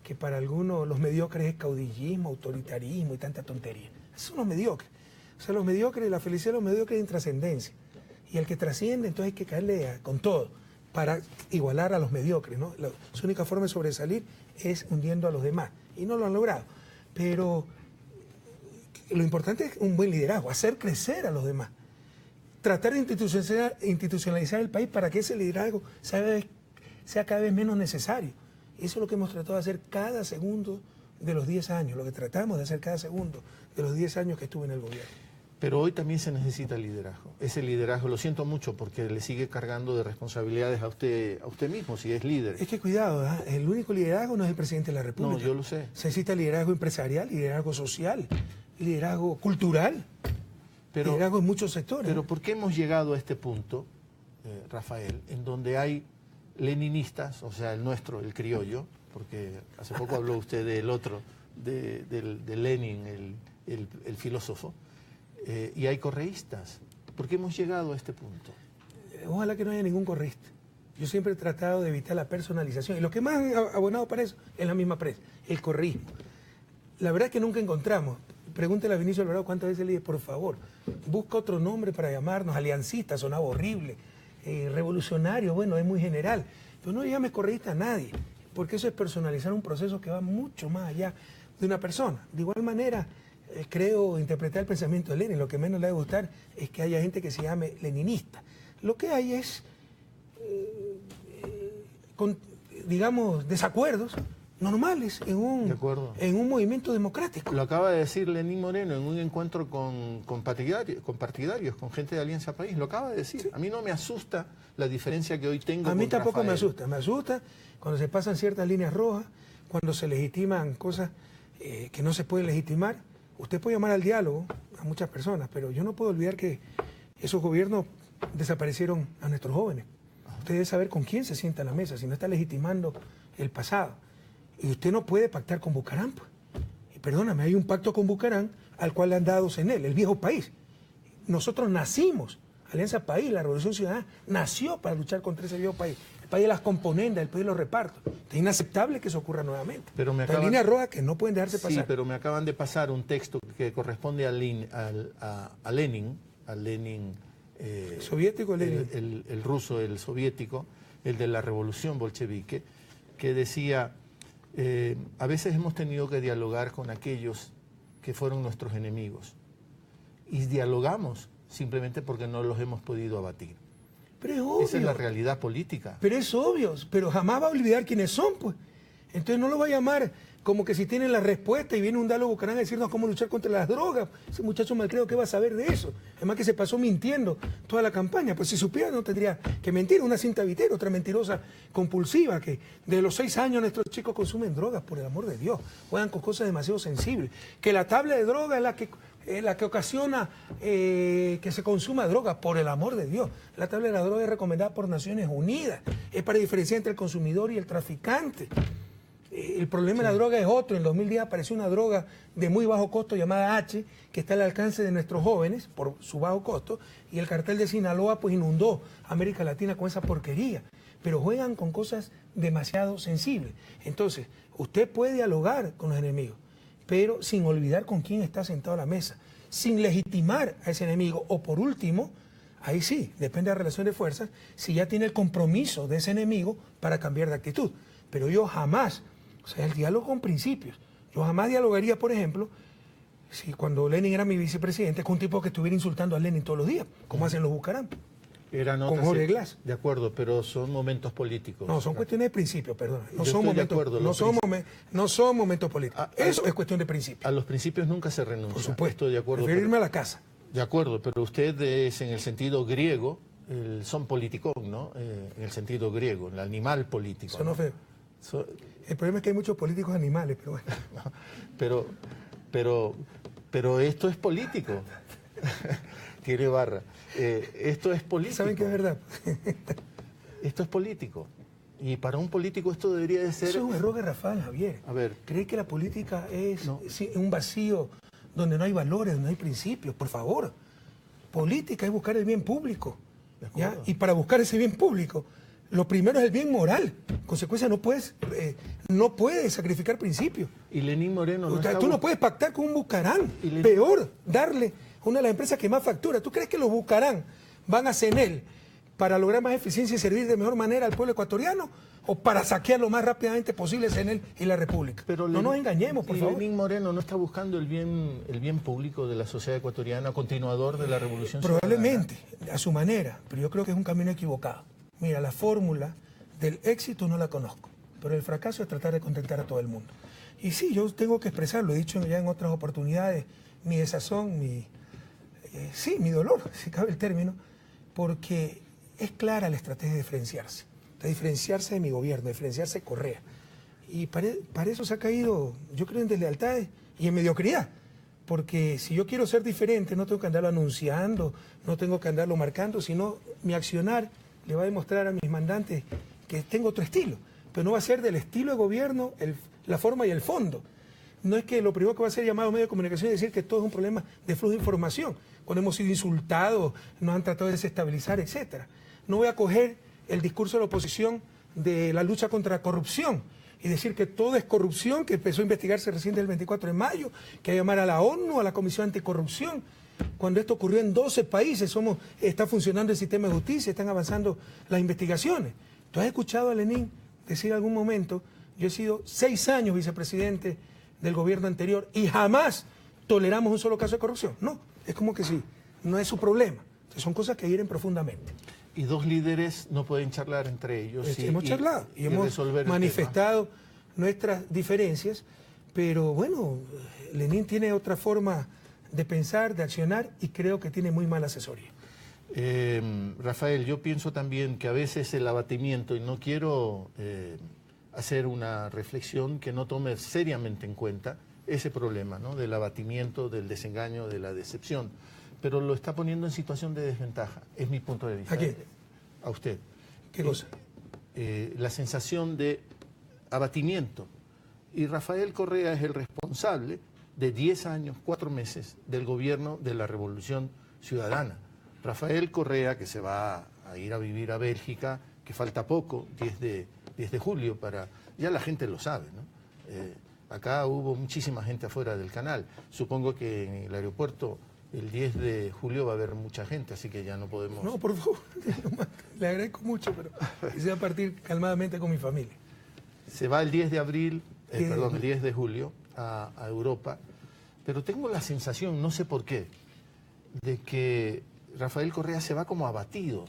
que para algunos los mediocres es caudillismo, autoritarismo y tanta tontería. Esos son los mediocres. O sea, los mediocres, la felicidad de los mediocres es intrascendencia. Y el que trasciende, entonces hay que caerle con todo para igualar a los mediocres, ¿no? Su única forma de sobresalir es hundiendo a los demás. Y no lo han logrado. Pero lo importante es un buen liderazgo, hacer crecer a los demás. Tratar de institucionalizar el país para que ese liderazgo sea cada vez menos necesario. Eso es lo que hemos tratado de hacer cada segundo de los 10 años, lo que tratamos de hacer cada segundo de los 10 años que estuve en el gobierno. Pero hoy también se necesita liderazgo. Ese liderazgo, lo siento mucho, porque le sigue cargando de responsabilidades a usted mismo, si es líder. Es que cuidado, el único liderazgo no es el presidente de la República. No, yo lo sé. Se necesita liderazgo empresarial, liderazgo social, liderazgo cultural, liderazgo en muchos sectores. Pero ¿por qué hemos llegado a este punto, Rafael, en donde hay leninistas, o sea, el nuestro, el criollo, porque hace poco habló usted del otro, de Lenin, el filósofo, y hay correístas? ¿Por qué hemos llegado a este punto? Ojalá que no haya ningún correísta. Yo siempre he tratado de evitar la personalización, y lo que más han abonado para eso es la misma prensa, el correísmo. La verdad es que nunca encontramos, Pregúntele a Vinicio Alvarado cuántas veces le dije, por favor, busca otro nombre para llamarnos, aliancista, sonaba horrible, revolucionario, bueno, es muy general, pero no llames correísta a nadie, porque eso es personalizar un proceso que va mucho más allá de una persona. De igual manera, creo interpretar el pensamiento de Lenin, lo que menos le debe gustar es que haya gente que se llame leninista. Lo que hay es, digamos, desacuerdos normales en un movimiento democrático. Lo acaba de decir Lenín Moreno en un encuentro con partidarios, con gente de Alianza País, lo acaba de decir. Sí. A mí no me asusta la diferencia que hoy tengo. A mí con tampoco Rafael. me asusta cuando se pasan ciertas líneas rojas, cuando se legitiman cosas que no se pueden legitimar. Usted puede llamar al diálogo a muchas personas, pero yo no puedo olvidar que esos gobiernos desaparecieron a nuestros jóvenes. Usted debe saber con quién se sienta a la mesa, si no está legitimando el pasado. Y usted no puede pactar con Bucarán. Pues. Y perdóname, hay un pacto con Bucarán al cual le han dado CNL, el viejo país. Nosotros nacimos, Alianza País, la Revolución Ciudadana, nació para luchar contra ese viejo país. El país de las componendas, el país de los repartos. Es inaceptable que eso ocurra nuevamente. Pero me hay líneas rojas que no pueden dejarse pasar. Sí, pero me acaban de pasar un texto que corresponde a Lenin, soviético, Lenin. El ruso, el soviético, el de la revolución bolchevique, que decía, a veces hemos tenido que dialogar con aquellos que fueron nuestros enemigos. Y dialogamos simplemente porque no los hemos podido abatir. Pero es obvio. Esa es la realidad política. Pero es obvio, pero jamás va a olvidar quiénes son, pues. Entonces no lo va a llamar como que si tienen la respuesta y viene un diálogo Bucarán a decirnos cómo luchar contra las drogas. Ese muchacho malcriado, ¿qué va a saber de eso? Además que se pasó mintiendo toda la campaña. Pues si supiera no tendría que mentir. Una cinta vitera, otra mentirosa compulsiva, que de los 6 años nuestros chicos consumen drogas, por el amor de Dios. Juegan con cosas demasiado sensibles. Que la tabla de droga es la que ocasiona que se consuma droga, por el amor de Dios. La tabla de la droga es recomendada por Naciones Unidas. Es para diferenciar entre el consumidor y el traficante. El problema de la droga es otro. En 2010 apareció una droga de muy bajo costo llamada H, que está al alcance de nuestros jóvenes por su bajo costo, y el cartel de Sinaloa pues inundó América Latina con esa porquería. Pero juegan con cosas demasiado sensibles. Entonces, usted puede dialogar con los enemigos, pero sin olvidar con quién está sentado a la mesa, sin legitimar a ese enemigo, o por último, ahí sí, depende de la relación de fuerzas, si ya tiene el compromiso de ese enemigo para cambiar de actitud. Pero yo jamás, o sea, el diálogo con principios, yo jamás dialogaría, por ejemplo, si cuando Lenin era mi vicepresidente, con un tipo que estuviera insultando a Lenin todos los días, como hacen los Bucarán. Con Jorge Glass. De acuerdo, pero son momentos políticos. No, son cuestiones de principio, perdón. No son momentos políticos. Eso es cuestión de principio. A los principios nunca se renuncia. Por supuesto. Estoy de acuerdo. Prefiero irme a la casa. De acuerdo, pero usted es en el sentido griego, el son politicón, ¿no? En el sentido griego, el animal político. Sonó feo. El problema es que hay muchos políticos animales, pero bueno. No, pero esto es político. Tiene barra. Esto es político. ¿Saben que es verdad? Esto es político. Y para un político esto debería de ser... Eso es un error garrafal, Javier. A ver. ¿Cree que la política es un vacío donde no hay valores, donde no hay principios? Por favor. Política es buscar el bien público. ¿Ya? Y para buscar ese bien público, lo primero es el bien moral. En consecuencia, no puedes sacrificar principios. Y Lenín Moreno... Tú no puedes pactar con un Bucarán. Peor, darle una de las empresas que más factura. ¿Tú crees que los Bucarán van a CNL para lograr más eficiencia y servir de mejor manera al pueblo ecuatoriano, o para saquear lo más rápidamente posible CNL y la República? Pero no nos engañemos, por favor. Lenín Moreno no está buscando el bien público de la sociedad ecuatoriana, continuador de la revolución probablemente, ciudadana. A su manera, pero yo creo que es un camino equivocado. Mira, la fórmula del éxito no la conozco, pero el fracaso es tratar de contentar a todo el mundo. Y sí, yo tengo que expresarlo, he dicho ya en otras oportunidades, mi desazón, mi dolor, si cabe el término, porque es clara la estrategia de diferenciarse de mi gobierno, de diferenciarse de Correa. Y para eso se ha caído, yo creo, en deslealtades y en mediocridad. Porque si yo quiero ser diferente, no tengo que andarlo anunciando, no tengo que andarlo marcando, sino mi accionar le va a demostrar a mis mandantes que tengo otro estilo. Pero no va a ser del estilo de gobierno la forma y el fondo. No es que lo primero que va a ser llamado a medios de comunicación es decir que todo es un problema de flujo de información. Cuando hemos sido insultados, nos han tratado de desestabilizar, etc. No voy a coger el discurso de la oposición de la lucha contra la corrupción, y decir que todo es corrupción, que empezó a investigarse recién el 24 de mayo, que hay que llamar a la ONU, a la Comisión Anticorrupción, cuando esto ocurrió en 12 países, está funcionando el sistema de justicia, están avanzando las investigaciones. ¿Tú has escuchado a Lenin decir en algún momento, yo he sido 6 años vicepresidente del gobierno anterior y jamás toleramos un solo caso de corrupción? No, es como que sí, no es su problema. Entonces, son cosas que hieren profundamente. Y dos líderes no pueden charlar entre ellos. Hemos charlado y hemos manifestado nuestras diferencias, pero bueno, Lenin tiene otra forma de pensar, de accionar, y creo que tiene muy mala asesoría. Rafael, yo pienso también que a veces el abatimiento, y no quiero hacer una reflexión que no tome seriamente en cuenta ese problema, ¿no?, del abatimiento, del desengaño, de la decepción, pero lo está poniendo en situación de desventaja, es mi punto de vista. ¿A quién? A usted. ¿Qué cosa? La sensación de abatimiento. Y Rafael Correa es el responsable de 10 años, 4 meses del gobierno de la Revolución Ciudadana. Rafael Correa, que se va a ir a vivir a Bélgica, que falta poco, 10 de julio, ya la gente lo sabe, ¿no? Acá hubo muchísima gente afuera del canal. Supongo que en el aeropuerto el 10 de julio va a haber mucha gente, así que ya no podemos... No, por favor, le agradezco mucho, pero quisiera partir calmadamente con mi familia. Se va el 10 de abril, el 10 de julio a Europa, pero tengo la sensación, no sé por qué, de que Rafael Correa se va como abatido.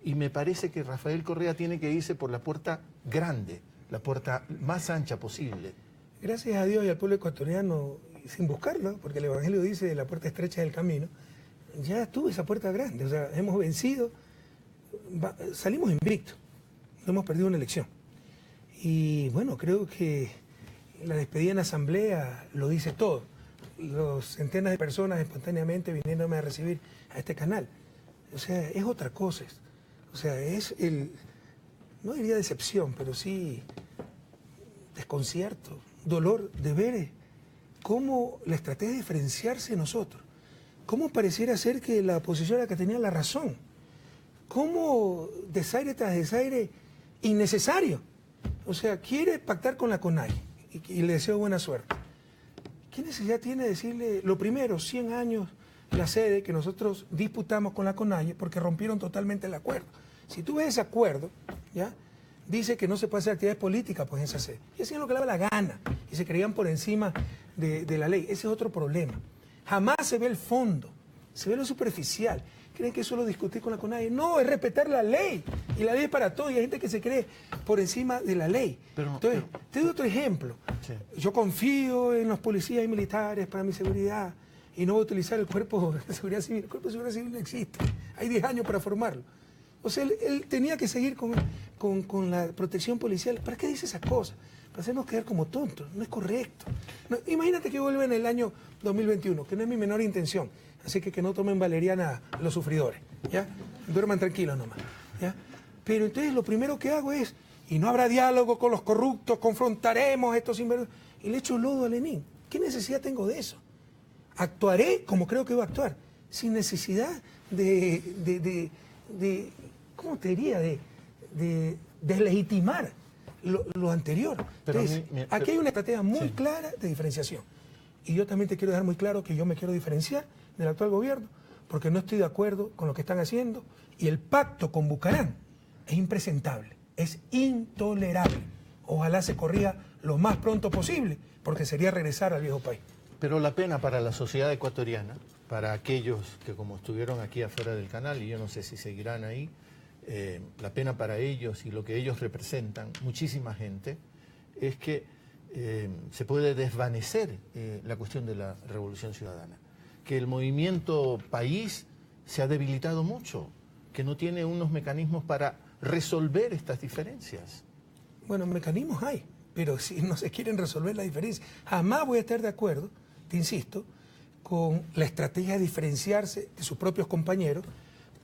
Y me parece que Rafael Correa tiene que irse por la puerta grande, la puerta más ancha posible. Gracias a Dios y al pueblo ecuatoriano, sin buscarlo, porque el Evangelio dice la puerta estrecha del camino, ya estuvo esa puerta grande, o sea, hemos vencido, salimos invictos, no hemos perdido una elección. Y bueno, creo que la despedida en asamblea lo dice todo. Los centenas de personas espontáneamente viniéndome a recibir a este canal. O sea, es otra cosa. O sea, es no diría decepción, pero sí desconcierto, dolor de ver cómo la estrategia de diferenciarse de nosotros, cómo pareciera ser que la oposición era la que tenía la razón, cómo desaire tras desaire innecesario. O sea, quiere pactar con la CONAIE y le deseo buena suerte. ¿Qué necesidad tiene de decirle, lo primero, 100 años la sede que nosotros disputamos con la CONAIE porque rompieron totalmente el acuerdo? Si tú ves ese acuerdo, ¿ya?, dice que no se puede hacer actividades políticas pues, en esa sede. Y hacían lo que le daba la gana y se creían por encima de la ley. Ese es otro problema. Jamás se ve el fondo, se ve lo superficial. ¿Creen que eso lo discutir con la CONAIE? No, es respetar la ley. Y la ley es para todos. Y hay gente que se cree por encima de la ley. Entonces, te doy otro ejemplo. Sí. Yo confío en los policías y militares para mi seguridad y no voy a utilizar el cuerpo de seguridad civil. El cuerpo de seguridad civil no existe. Hay 10 años para formarlo. O sea, él tenía que seguir con la protección policial. ¿Para qué dice esas cosas? Para hacernos quedar como tontos. No es correcto. No, imagínate que vuelva en el año 2021, que no es mi menor intención. Así que no tomen valeriana los sufridores, ¿ya? Duerman tranquilos nomás, ¿ya? Pero entonces lo primero que hago es, y no habrá diálogo con los corruptos, confrontaremos a estos sinvergüenzas, y le echo lodo a Lenin. ¿Qué necesidad tengo de eso? Actuaré como creo que voy a actuar, sin necesidad de ¿cómo te diría? De deslegitimar lo anterior. Entonces, aquí hay una estrategia muy clara de diferenciación. Y yo también te quiero dejar muy claro que yo me quiero diferenciar del actual gobierno porque no estoy de acuerdo con lo que están haciendo y el pacto con Bucarán es impresentable, es intolerable. Ojalá se corrija lo más pronto posible porque sería regresar al viejo país. Pero la pena para la sociedad ecuatoriana, para aquellos que como estuvieron aquí afuera del canal y yo no sé si seguirán ahí, la pena para ellos y lo que ellos representan, muchísima gente, es que se puede desvanecer la cuestión de la Revolución Ciudadana, que el movimiento país se ha debilitado mucho, que no tiene unos mecanismos para resolver estas diferencias. Bueno, mecanismos hay, pero si no se quieren resolver las diferencias, jamás voy a estar de acuerdo, te insisto, con la estrategia de diferenciarse de sus propios compañeros,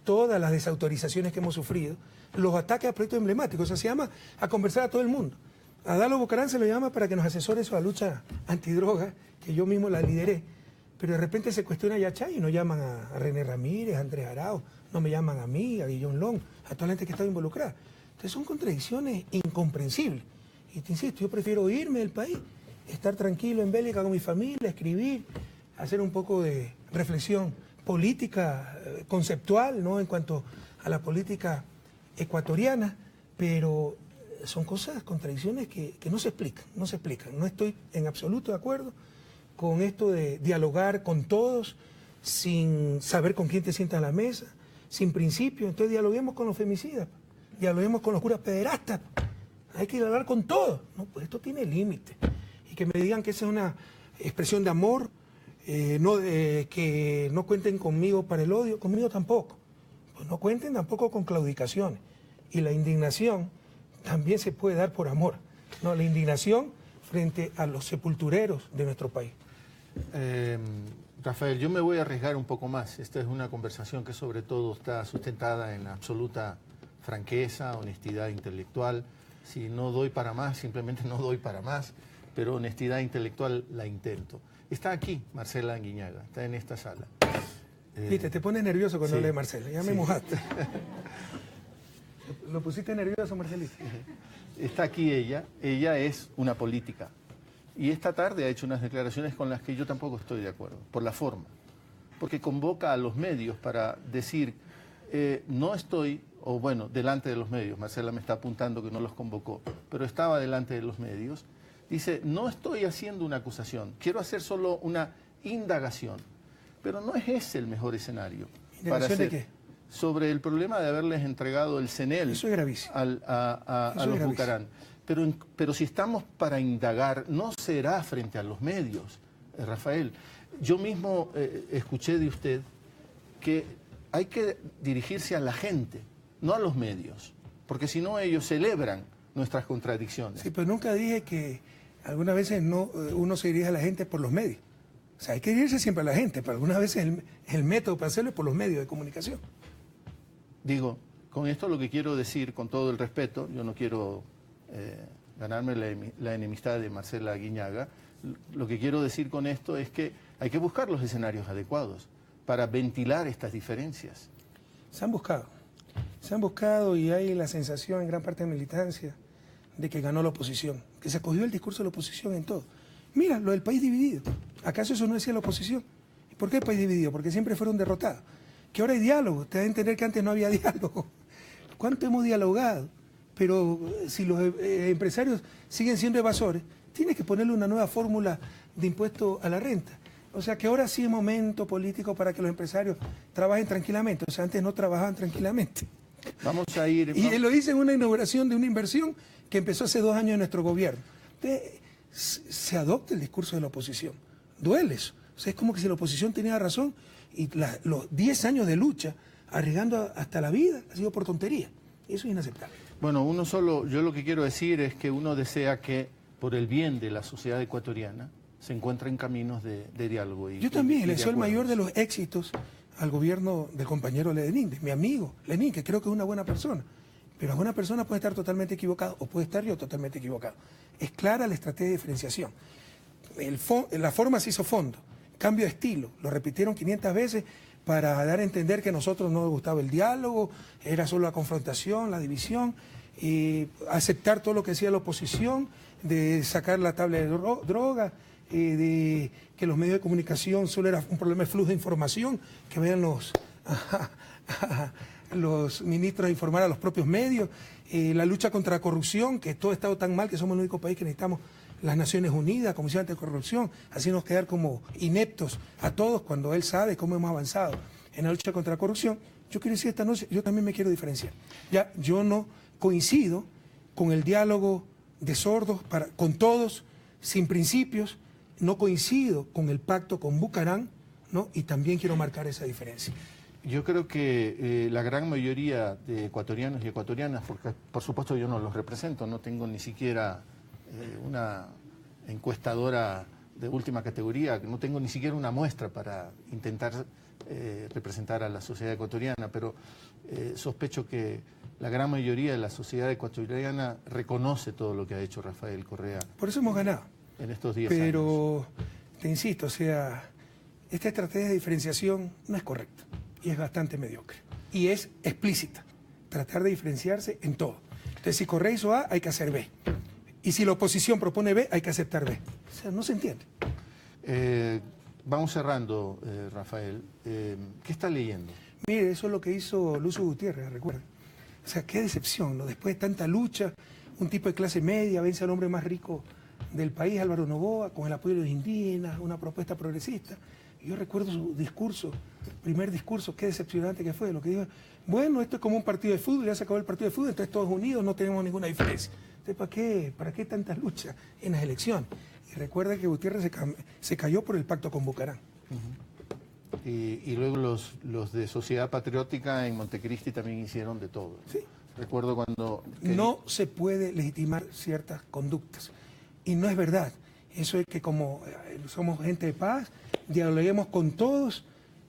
todas las desautorizaciones que hemos sufrido, los ataques a proyectos emblemáticos, o sea, se llama a conversar a todo el mundo. A Dalo Bucarán se lo llama para que nos asesore sobre la lucha antidroga, que yo mismo la lideré, pero de repente se cuestiona a Yachay y no llaman a René Ramírez, a Andrés Arao, no me llaman a mí, a Guillón Long, a toda la gente que estaba involucrada. Entonces son contradicciones incomprensibles. Y te insisto, yo prefiero irme del país, estar tranquilo en Bélgica con mi familia, escribir, hacer un poco de reflexión política, conceptual, ¿no? En cuanto a la política ecuatoriana, pero son cosas, contradicciones que no se explican, no se explican. No estoy en absoluto de acuerdo con esto de dialogar con todos sin saber con quién te sientas a la mesa, sin principio. Entonces dialoguemos con los femicidas, dialoguemos con los curas pederastas. Hay que dialogar con todos. No, pues esto tiene límite. Y que me digan que esa es una expresión de amor, que no cuenten conmigo para el odio, conmigo tampoco. Pues no cuenten tampoco con claudicaciones. Y la indignación también se puede dar por amor, ¿no? La indignación frente a los sepultureros de nuestro país. Rafael, yo me voy a arriesgar un poco más. Esta es una conversación que sobre todo está sustentada en absoluta franqueza, honestidad intelectual. Si no doy para más, simplemente no doy para más, pero honestidad intelectual la intento. Está aquí Marcela Aguiñaga, está en esta sala. Viste, te pones nervioso cuando sí, hablas de Marcela, ya me sí. mojaste. ¿Lo pusiste nervioso, Marcelito? Está aquí ella es una política. Y esta tarde ha hecho unas declaraciones con las que yo tampoco estoy de acuerdo, por la forma. Porque convoca a los medios para decir, no estoy, o bueno, delante de los medios, Marcela me está apuntando que no los convocó, pero estaba delante de los medios, dice, no estoy haciendo una acusación, quiero hacer solo una indagación. Pero no es ese el mejor escenario. ¿Indagación de qué? Sobre el problema de haberles entregado el CENEL. Eso es gravísimo. A los Bucarán. Pero si estamos para indagar, no será frente a los medios, Rafael. Yo mismo escuché de usted que hay que dirigirse a la gente, no a los medios, porque si no ellos celebran nuestras contradicciones. Sí, pero nunca dije que algunas veces uno se dirige a la gente por los medios. O sea, hay que dirigirse siempre a la gente, pero algunas veces el método para hacerlo es por los medios de comunicación. Digo, con esto lo que quiero decir, con todo el respeto, yo no quiero ganarme la enemistad de Marcela Aguiñaga, lo que quiero decir con esto es que hay que buscar los escenarios adecuados para ventilar estas diferencias. Se han buscado y hay la sensación en gran parte de la militancia de que ganó la oposición, que se acogió el discurso de la oposición en todo. Mira, lo del país dividido. ¿Acaso eso no decía la oposición? ¿Por qué el país dividido? Porque siempre fueron derrotados. Que ahora hay diálogo. Te da a entender que antes no había diálogo. ¿Cuánto hemos dialogado? Pero si los empresarios siguen siendo evasores, tienes que ponerle una nueva fórmula de impuesto a la renta. O sea que ahora sí es momento político para que los empresarios trabajen tranquilamente. O sea, antes no trabajaban tranquilamente. Vamos a ir... Y lo hice en una inauguración de una inversión que empezó hace 2 años en nuestro gobierno. Entonces, se adopta el discurso de la oposición. Duele eso. O sea, es como que si la oposición tenía razón y los 10 años de lucha, arriesgando hasta la vida, ha sido por tontería. Eso es inaceptable. Bueno, yo lo que quiero decir es que uno desea que, por el bien de la sociedad ecuatoriana, se encuentren caminos de diálogo. Yo también le deseo el mayor de los éxitos al gobierno del compañero Lenin, de mi amigo Lenin, que creo que es una buena persona. Pero alguna persona puede estar totalmente equivocada o puede estar yo totalmente equivocado. Es clara la estrategia de diferenciación. La forma se hizo fondo, cambio de estilo, lo repitieron 500 veces para dar a entender que a nosotros no nos gustaba el diálogo, era solo la confrontación, la división, y aceptar todo lo que decía la oposición, de sacar la tabla de droga, de que los medios de comunicación solo era un problema de flujo de información, que vayan los ministros a informar a los propios medios, la lucha contra la corrupción, que todo ha estado tan mal que somos el único país que necesitamos las Naciones Unidas, Comisión Anticorrupción, haciéndonos quedar como ineptos a todos cuando él sabe cómo hemos avanzado en la lucha contra la corrupción. Yo quiero decir esta noche, yo también me quiero diferenciar. Ya, yo no coincido con el diálogo de sordos con todos, sin principios, no coincido con el pacto con Bucarán, ¿no? Y también quiero marcar esa diferencia. Yo creo que la gran mayoría de ecuatorianos y ecuatorianas, porque por supuesto yo no los represento, no tengo ni siquiera una encuestadora de última categoría, no tengo ni siquiera una muestra para intentar representar a la sociedad ecuatoriana, pero sospecho que la gran mayoría de la sociedad ecuatoriana reconoce todo lo que ha hecho Rafael Correa. Por eso hemos ganado. En estos 10 años. Pero, te insisto, o sea, esta estrategia de diferenciación no es correcta y es bastante mediocre. Y es explícita, tratar de diferenciarse en todo. Entonces, si Correa hizo A, hay que hacer B. Y si la oposición propone B, hay que aceptar B. O sea, no se entiende. Vamos cerrando, Rafael. ¿Qué está leyendo? Mire, eso es lo que hizo Lucio Gutiérrez, recuerden. O sea, qué decepción, ¿no? Después de tanta lucha, un tipo de clase media vence al hombre más rico del país, Álvaro Noboa, con el apoyo de los indígenas, una propuesta progresista. Y yo recuerdo su discurso, primer discurso, qué decepcionante que fue. Lo que dijo, bueno, esto es como un partido de fútbol, ya se acabó el partido de fútbol, entonces todos unidos no tenemos ninguna diferencia. Entonces, ¿para qué tantas luchas en las elecciones? Y recuerda que Gutiérrez se cayó por el pacto con Bucarán. Y luego los de Sociedad Patriótica en Montecristi también hicieron de todo. Sí. Recuerdo cuando... No se puede legitimar ciertas conductas. Y no es verdad. Eso es que como somos gente de paz, dialoguemos con todos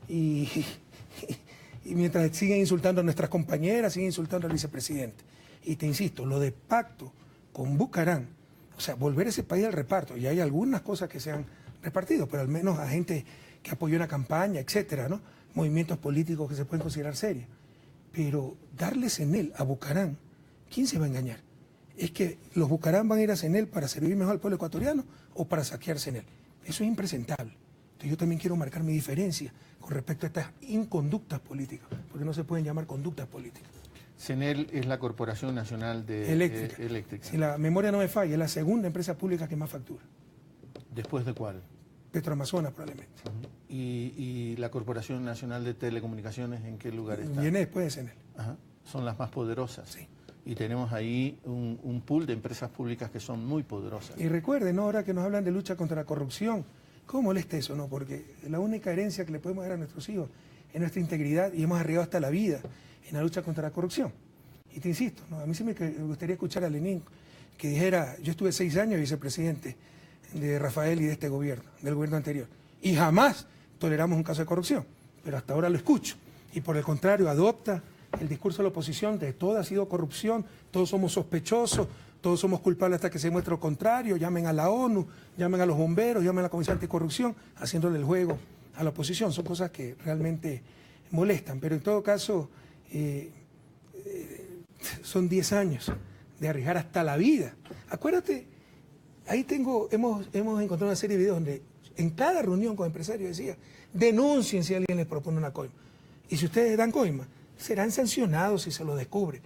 y mientras siguen insultando a nuestras compañeras, siguen insultando al vicepresidente. Y te insisto, lo de pacto con Bucarán, o sea, volver ese país al reparto, y hay algunas cosas que se han repartido, pero al menos a gente que apoyó una campaña, etcétera, ¿no? Movimientos políticos que se pueden considerar serios. Pero darle Cenel a Bucarán, ¿quién se va a engañar? ¿Es que los Bucarán van a ir a Cenel para servir mejor al pueblo ecuatoriano o para saquear Cenel? Eso es impresentable. Entonces yo también quiero marcar mi diferencia con respecto a estas inconductas políticas, porque no se pueden llamar conductas políticas. Cenel es la Corporación Nacional de Eléctrica. Si la memoria no me falla, es la segunda empresa pública que más factura. ¿Después de cuál? Petroamazonas probablemente. ¿Y la Corporación Nacional de Telecomunicaciones en qué lugar está? Viene después de Cenel. Ajá. Son las más poderosas. Sí. Y tenemos ahí un pool de empresas públicas que son muy poderosas. Y recuerden, ¿no? Ahora que nos hablan de lucha contra la corrupción, ¿cómo molesta eso, no? Porque la única herencia que le podemos dar a nuestros hijos es nuestra integridad y hemos arriesgado hasta la vida en la lucha contra la corrupción. Y te insisto, ¿no? A mí sí me gustaría escuchar a Lenín que dijera, yo estuve 6 años vicepresidente de Rafael y de este gobierno, del gobierno anterior, y jamás toleramos un caso de corrupción, pero hasta ahora lo escucho. Y por el contrario, adopta el discurso de la oposición de todo ha sido corrupción, todos somos sospechosos, todos somos culpables hasta que se muestre lo contrario, llamen a la ONU, llamen a los bomberos, llamen a la Comisión Anticorrupción, haciéndole el juego a la oposición. Son cosas que realmente molestan, pero en todo caso son 10 años de arriesgar hasta la vida. Acuérdate, ahí hemos encontrado una serie de videos donde en cada reunión con empresarios decía, denuncien si alguien les propone una coima. Y si ustedes dan coima, serán sancionados si se lo descubre.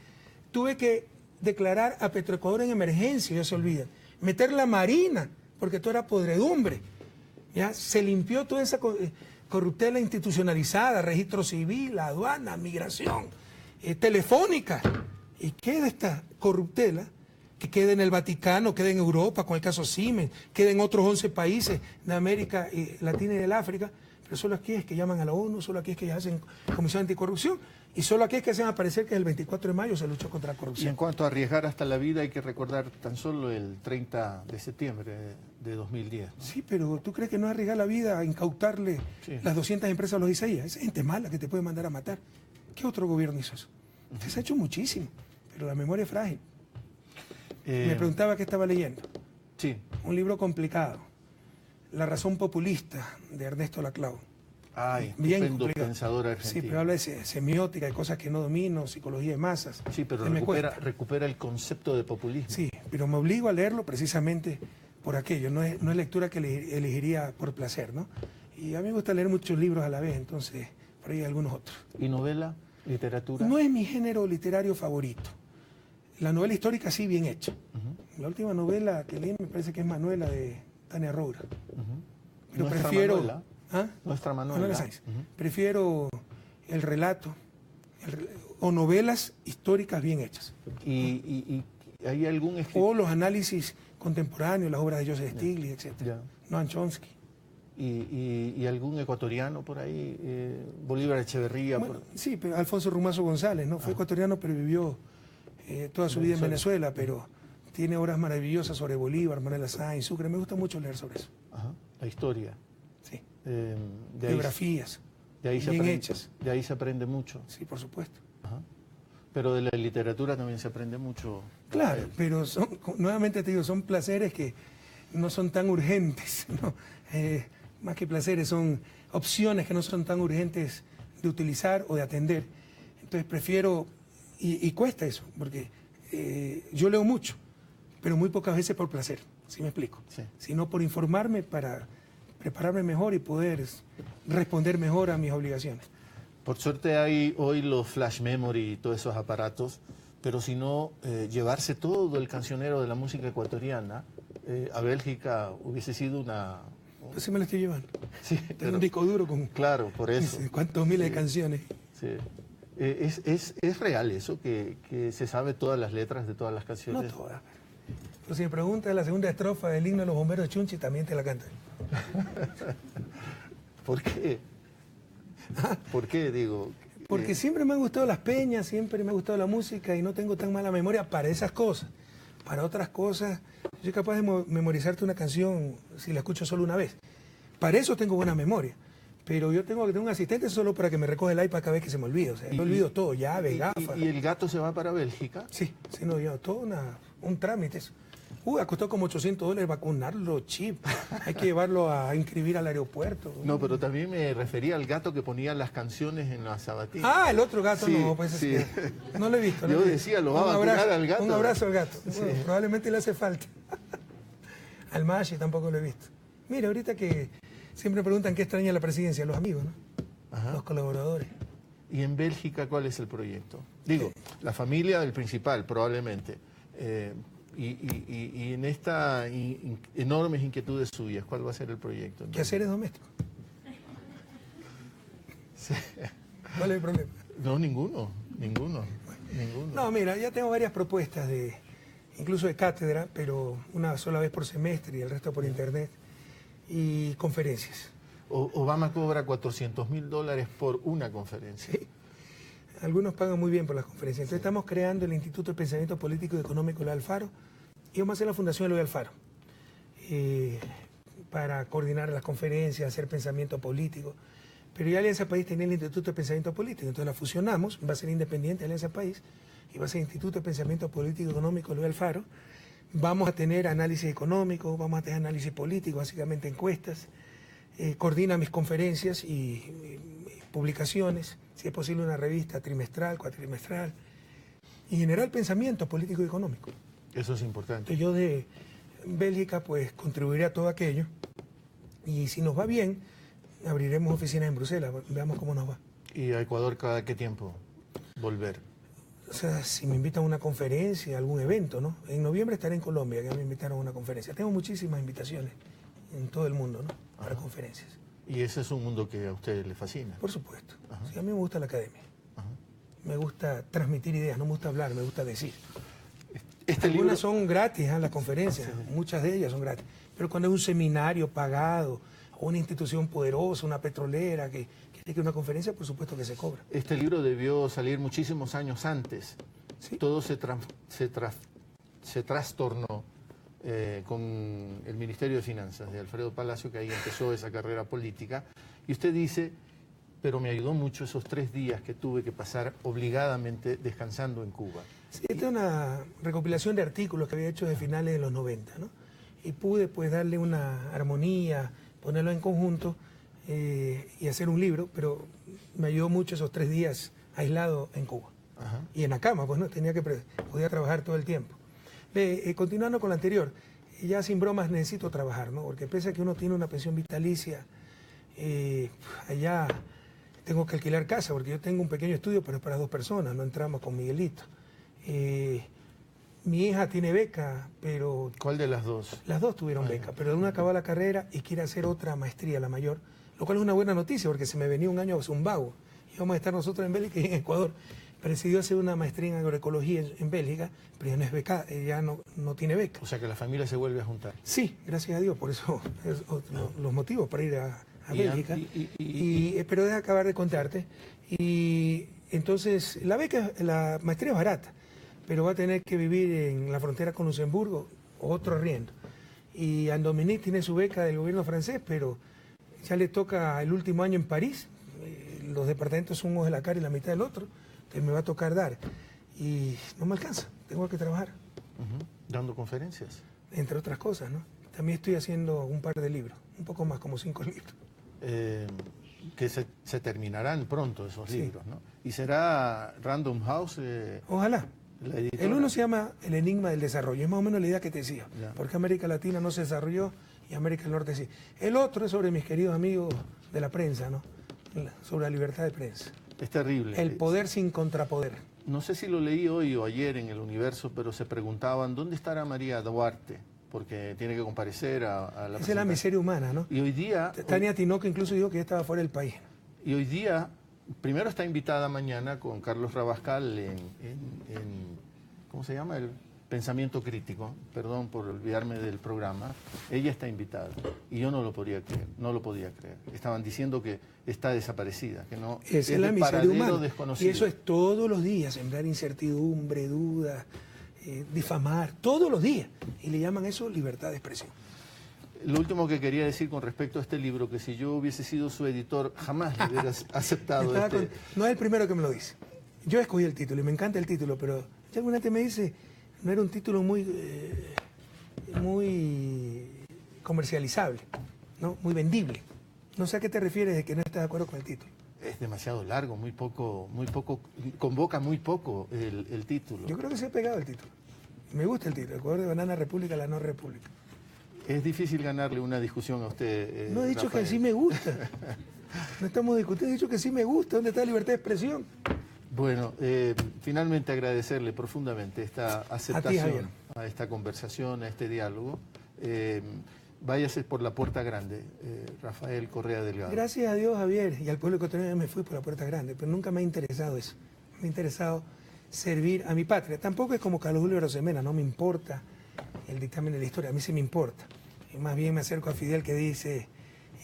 Tuve que declarar a Petroecuador en emergencia, ya se olvidan. Meter la Marina, porque todo era podredumbre. ¿Ya? Se limpió toda esa corruptela institucionalizada, registro civil, aduana, migración, telefónica. Y queda esta corruptela que queda en el Vaticano, queda en Europa con el caso Siemens, queda en otros 11 países de América Latina y del África, pero solo aquí es que llaman a la ONU, solo aquí es que hacen Comisión Anticorrupción y solo aquí es que hacen aparecer que el 24 de mayo se luchó contra la corrupción. Y en cuanto a arriesgar hasta la vida, hay que recordar tan solo el 30 de septiembre de 2010. ¿No? Sí, pero ¿tú crees que no es arriesgar la vida a incautarle las 200 empresas a los Isaías? Esa gente mala que te puede mandar a matar. ¿Qué otro gobierno hizo eso? Se ha hecho muchísimo, pero la memoria es frágil. Me preguntaba qué estaba leyendo. Sí. Un libro complicado. La razón populista, de Ernesto Laclau. Ay, bien estupendo pensador argentino. Sí, pero habla de semiótica, de cosas que no domino, psicología de masas. Sí, pero recupera el concepto de populismo. Sí, pero me obligo a leerlo precisamente por aquello. No es lectura que elegiría por placer, ¿no? Y a mí me gusta leer muchos libros a la vez, entonces por ahí hay algunos otros. ¿Y novela? ¿Literatura? No es mi género literario favorito. La novela histórica sí, bien hecha. La última novela que leí me parece que es Manuela de Tania Roura. Pero prefiero... Manuela. ¿Ah? Nuestra Manuela. Prefiero el relato o novelas históricas bien hechas. ¿Y hay algún escritor? O los análisis contemporáneos, las obras de Joseph Stiglitz, etc. Noam Chomsky. ¿Y algún ecuatoriano por ahí? Bolívar Echeverría. Bueno, sí, pero Alfonso Rumazo González, ¿no? Fue ecuatoriano, pero vivió toda su vida en Venezuela, pero tiene obras maravillosas sobre Bolívar, Manuel Sáenz, Sucre. Me gusta mucho leer sobre eso. Ajá. La historia. Sí. Biografías. Bien hechas. De ahí se aprende mucho. Sí, por supuesto. Ajá. Pero de la literatura también se aprende mucho. Claro, pero nuevamente te digo, son placeres que no son tan urgentes, ¿no? Más que placeres, son opciones que no son tan urgentes de utilizar o de atender. Entonces prefiero, y cuesta eso, porque yo leo mucho, pero muy pocas veces por placer, ¿sí me explico? Sí. Sino por informarme para prepararme mejor y poder responder mejor a mis obligaciones. Por suerte hay hoy los flash memory y todos esos aparatos, pero si no, llevarse todo el cancionero de la música ecuatoriana a Bélgica hubiese sido una... Pues sí me lo estoy llevando. Sí, Tengo un disco duro con claro, por eso. cuántos miles de canciones. Sí. ¿Es real eso, que se sabe todas las letras de todas las canciones? No todas. Pero si me preguntas la segunda estrofa del himno de los bomberos de Chunchi, también te la canto. ¿Por qué? ¿Por qué, digo? Porque siempre me han gustado las peñas, siempre me ha gustado la música y no tengo tan mala memoria para esas cosas. Para otras cosas, yo soy capaz de memorizarte una canción si la escucho solo una vez. Para eso tengo buena memoria. Pero yo tengo que tener un asistente solo para que me recoja el iPad cada vez que se me olvida. O sea, yo olvido todo, llave, gafas. ¿Y el gato se va para Bélgica? Sí, no, yo, todo un trámite eso. Ha costado como $800 vacunarlo, chip. Hay que llevarlo a inscribir al aeropuerto. No, pero también me refería al gato que ponía las canciones en las sabatillas. Ah, el otro gato sí, no, pues sí. No lo he visto. Yo decía, lo va a vacunar al gato. Un abrazo al gato. Sí. Bueno, probablemente le hace falta. Al Mashi tampoco lo he visto. Mira, ahorita que siempre preguntan qué extraña la presidencia, los amigos, ¿no? Ajá. Los colaboradores. ¿Y en Bélgica cuál es el proyecto? Digo, la familia del principal, probablemente. Y en estas enormes inquietudes suyas, ¿cuál va a ser el proyecto? Quehaceres domésticos. Sí. ¿Cuál es el problema? No, ninguno. No, mira, ya tengo varias propuestas incluso de cátedra, pero una sola vez por semestre y el resto por internet, y conferencias. Obama cobra $400.000 por una conferencia. Sí. Algunos pagan muy bien por las conferencias. Entonces estamos creando el Instituto de Pensamiento Político y Económico Eloy Alfaro y vamos a hacer la Fundación Eloy Alfaro para coordinar las conferencias, hacer pensamiento político. Pero ya Alianza País tenía el Instituto de Pensamiento Político, entonces la fusionamos, va a ser independiente de Alianza País y va a ser Instituto de Pensamiento Político y Económico Eloy Alfaro. Vamos a tener análisis económico, vamos a tener análisis político, básicamente encuestas. Coordina mis conferencias y publicaciones, si es posible una revista trimestral, cuatrimestral, y generar pensamiento político y económico. Eso es importante. Entonces yo de Bélgica pues contribuiré a todo aquello y si nos va bien abriremos oficinas en Bruselas, veamos cómo nos va. ¿Y a Ecuador cada qué tiempo volver? O sea, si me invitan a una conferencia, algún evento, ¿no? En noviembre estaré en Colombia, que me invitaron a una conferencia. Tengo muchísimas invitaciones en todo el mundo, ¿no? Para conferencias. ¿Y ese es un mundo que a usted le fascina? Por supuesto. Sí, a mí me gusta la academia. Me gusta transmitir ideas, no me gusta hablar, me gusta decir. Algunas son gratis, las conferencias, muchas de ellas son gratis. Pero cuando es un seminario pagado, o una institución poderosa, una petrolera, que tiene una conferencia, por supuesto que se cobra. Este libro debió salir muchísimos años antes. ¿Sí? Todo se trastornó con el Ministerio de Finanzas de Alfredo Palacio, que ahí empezó esa carrera política. Y usted dice, pero me ayudó mucho esos 3 días que tuve que pasar obligadamente descansando en Cuba. Sí, esta es una recopilación de artículos que había hecho de finales de los 90, ¿no? Y pude pues darle una armonía, ponerlo en conjunto y hacer un libro, pero me ayudó mucho esos 3 días aislado en Cuba. Ajá. Y en la cama, pues no, podía trabajar todo el tiempo. Continuando con lo anterior, ya sin bromas necesito trabajar, ¿no? Porque pese a que uno tiene una pensión vitalicia, allá tengo que alquilar casa, porque yo tengo un pequeño estudio, pero es para 2 personas, no entramos con Miguelito. Mi hija tiene beca, pero... ¿Cuál de las dos? Las dos tuvieron beca, pero una acabó la carrera y quiere hacer otra maestría, la mayor, lo cual es una buena noticia, porque se me venía un año a Zumbago. Íbamos a estar nosotros en Bélgica y en Ecuador. Pero decidió hacer una maestría en agroecología en Bélgica, pero ya no es beca, ella no tiene beca. O sea que la familia se vuelve a juntar. Sí, gracias a Dios, por eso los motivos para ir a Bélgica. Pero deja acabar de contarte. Y entonces, la maestría es barata, pero va a tener que vivir en la frontera con Luxemburgo, otro arriendo. Y Anne Dominique tiene su beca del gobierno francés, pero ya le toca el último año en París. Los departamentos son uno de la cara y la mitad del otro. Entonces me va a tocar dar. Y no me alcanza, tengo que trabajar. ¿Dando conferencias? Entre otras cosas, ¿no? También estoy haciendo un par de libros, un poco más, como 5 libros. Que se terminarán pronto esos libros, ¿no? ¿Y será Random House? Ojalá. La editora. El uno se llama El enigma del desarrollo, es más o menos la idea que te decía, Ya. porque América Latina no se desarrolló y América del Norte sí. El otro es sobre mis queridos amigos de la prensa, ¿no? Sobre la libertad de prensa. Es terrible. El poder sin contrapoder. No sé si lo leí hoy o ayer en El Universo, pero se preguntaban, ¿dónde estará María Duarte? Porque tiene que comparecer a la Esa es la presentación. miseria humana, ¿no? Y hoy día... Tania Tinoco incluso dijo que ella estaba fuera del país. Y hoy día, primero está invitada mañana con Carlos Rabascal en ¿cómo se llama? El Pensamiento Crítico. Perdón por olvidarme del programa. Ella está invitada. Y yo no lo podía creer. No lo podía creer. Estaban diciendo que está desaparecida, que no Esa es la de miseria paradero humana. Y desconocido. eso es todos los días, sembrar incertidumbre, dudas, difamar, todos los días. Y le llaman eso libertad de expresión. Lo último que quería decir con respecto a este libro, que si yo hubiese sido su editor, jamás le hubiera aceptado No es el primero que me lo dice. Yo escogí el título y me encanta el título, pero ya alguna vez me dice, no era un título muy comercializable, ¿no? Muy vendible. No sé a qué te refieres de que no estás de acuerdo con el título. Es demasiado largo, muy poco, convoca muy poco el título. Yo creo que se ha pegado el título. Me gusta el título, Ecuador de Banana República, la no república. Es difícil ganarle una discusión a usted. No he dicho Rafael. que sí me gusta. No estamos discutiendo, he dicho que sí me gusta. ¿Dónde está la libertad de expresión? Bueno, finalmente agradecerle profundamente esta aceptación a esta conversación, a este diálogo. Váyase por la puerta grande, Rafael Correa Delgado. Gracias a Dios, Javier, y al pueblo ecuatoriano me fui por la puerta grande, pero nunca me ha interesado eso. Me ha interesado servir a mi patria. Tampoco es como Carlos Julio Arosemena, no me importa el dictamen de la historia, a mí sí me importa. Y más bien me acerco a Fidel, que dice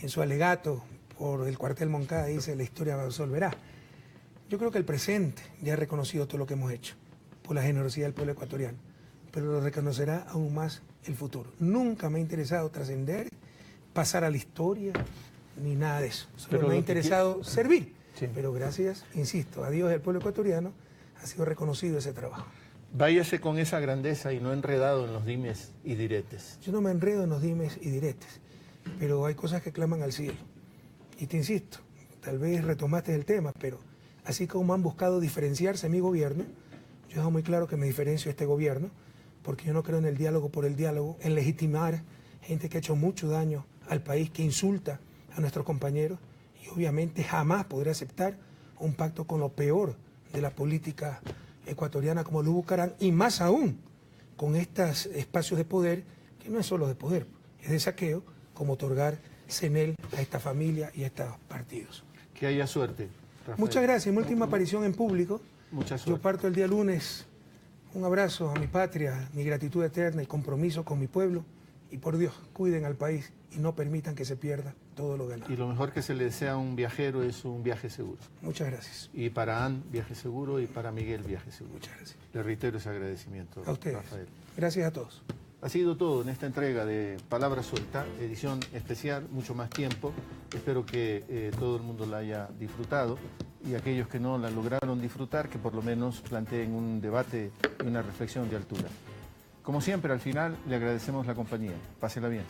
en su alegato por el cuartel Moncada, dice la historia resolverá. Yo creo que el presente ya ha reconocido todo lo que hemos hecho por la generosidad del pueblo ecuatoriano, pero lo reconocerá aún más el futuro. Nunca me ha interesado trascender, pasar a la historia, ni nada de eso. Solo me ha interesado servir. Sí. Pero gracias, insisto, a Dios y al pueblo ecuatoriano ha sido reconocido ese trabajo. Váyase con esa grandeza y no enredado en los dimes y diretes. Yo no me enredo en los dimes y diretes, pero hay cosas que claman al cielo. Y te insisto, tal vez retomaste el tema, pero así como han buscado diferenciarse mi gobierno, yo dejo muy claro que me diferencio de este gobierno, porque yo no creo en el diálogo por el diálogo, en legitimar gente que ha hecho mucho daño al país, que insulta a nuestros compañeros, y obviamente jamás podré aceptar un pacto con lo peor de la política ecuatoriana como lo buscarán, y más aún con estos espacios de poder, que no es solo de poder, es de saqueo, como otorgar CENEL a esta familia y a estos partidos. Que haya suerte, Rafael. Muchas gracias. Mi última aparición en público. Mucha suerte. Yo parto el día lunes. Un abrazo a mi patria, mi gratitud eterna y compromiso con mi pueblo. Y por Dios, cuiden al país y no permitan que se pierda todo lo ganado. Y lo mejor que se le desea a un viajero es un viaje seguro. Muchas gracias. Y para Ann, viaje seguro, y para Miguel, viaje seguro. Muchas gracias. Le reitero ese agradecimiento, A ustedes. Rafael. Gracias a todos. Ha sido todo en esta entrega de Palabra Suelta, edición especial, mucho más tiempo. Espero que todo el mundo la haya disfrutado, y aquellos que no la lograron disfrutar, que por lo menos planteen un debate y una reflexión de altura. Como siempre, al final le agradecemos la compañía. Pásela bien.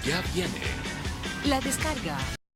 Ya viene La descarga.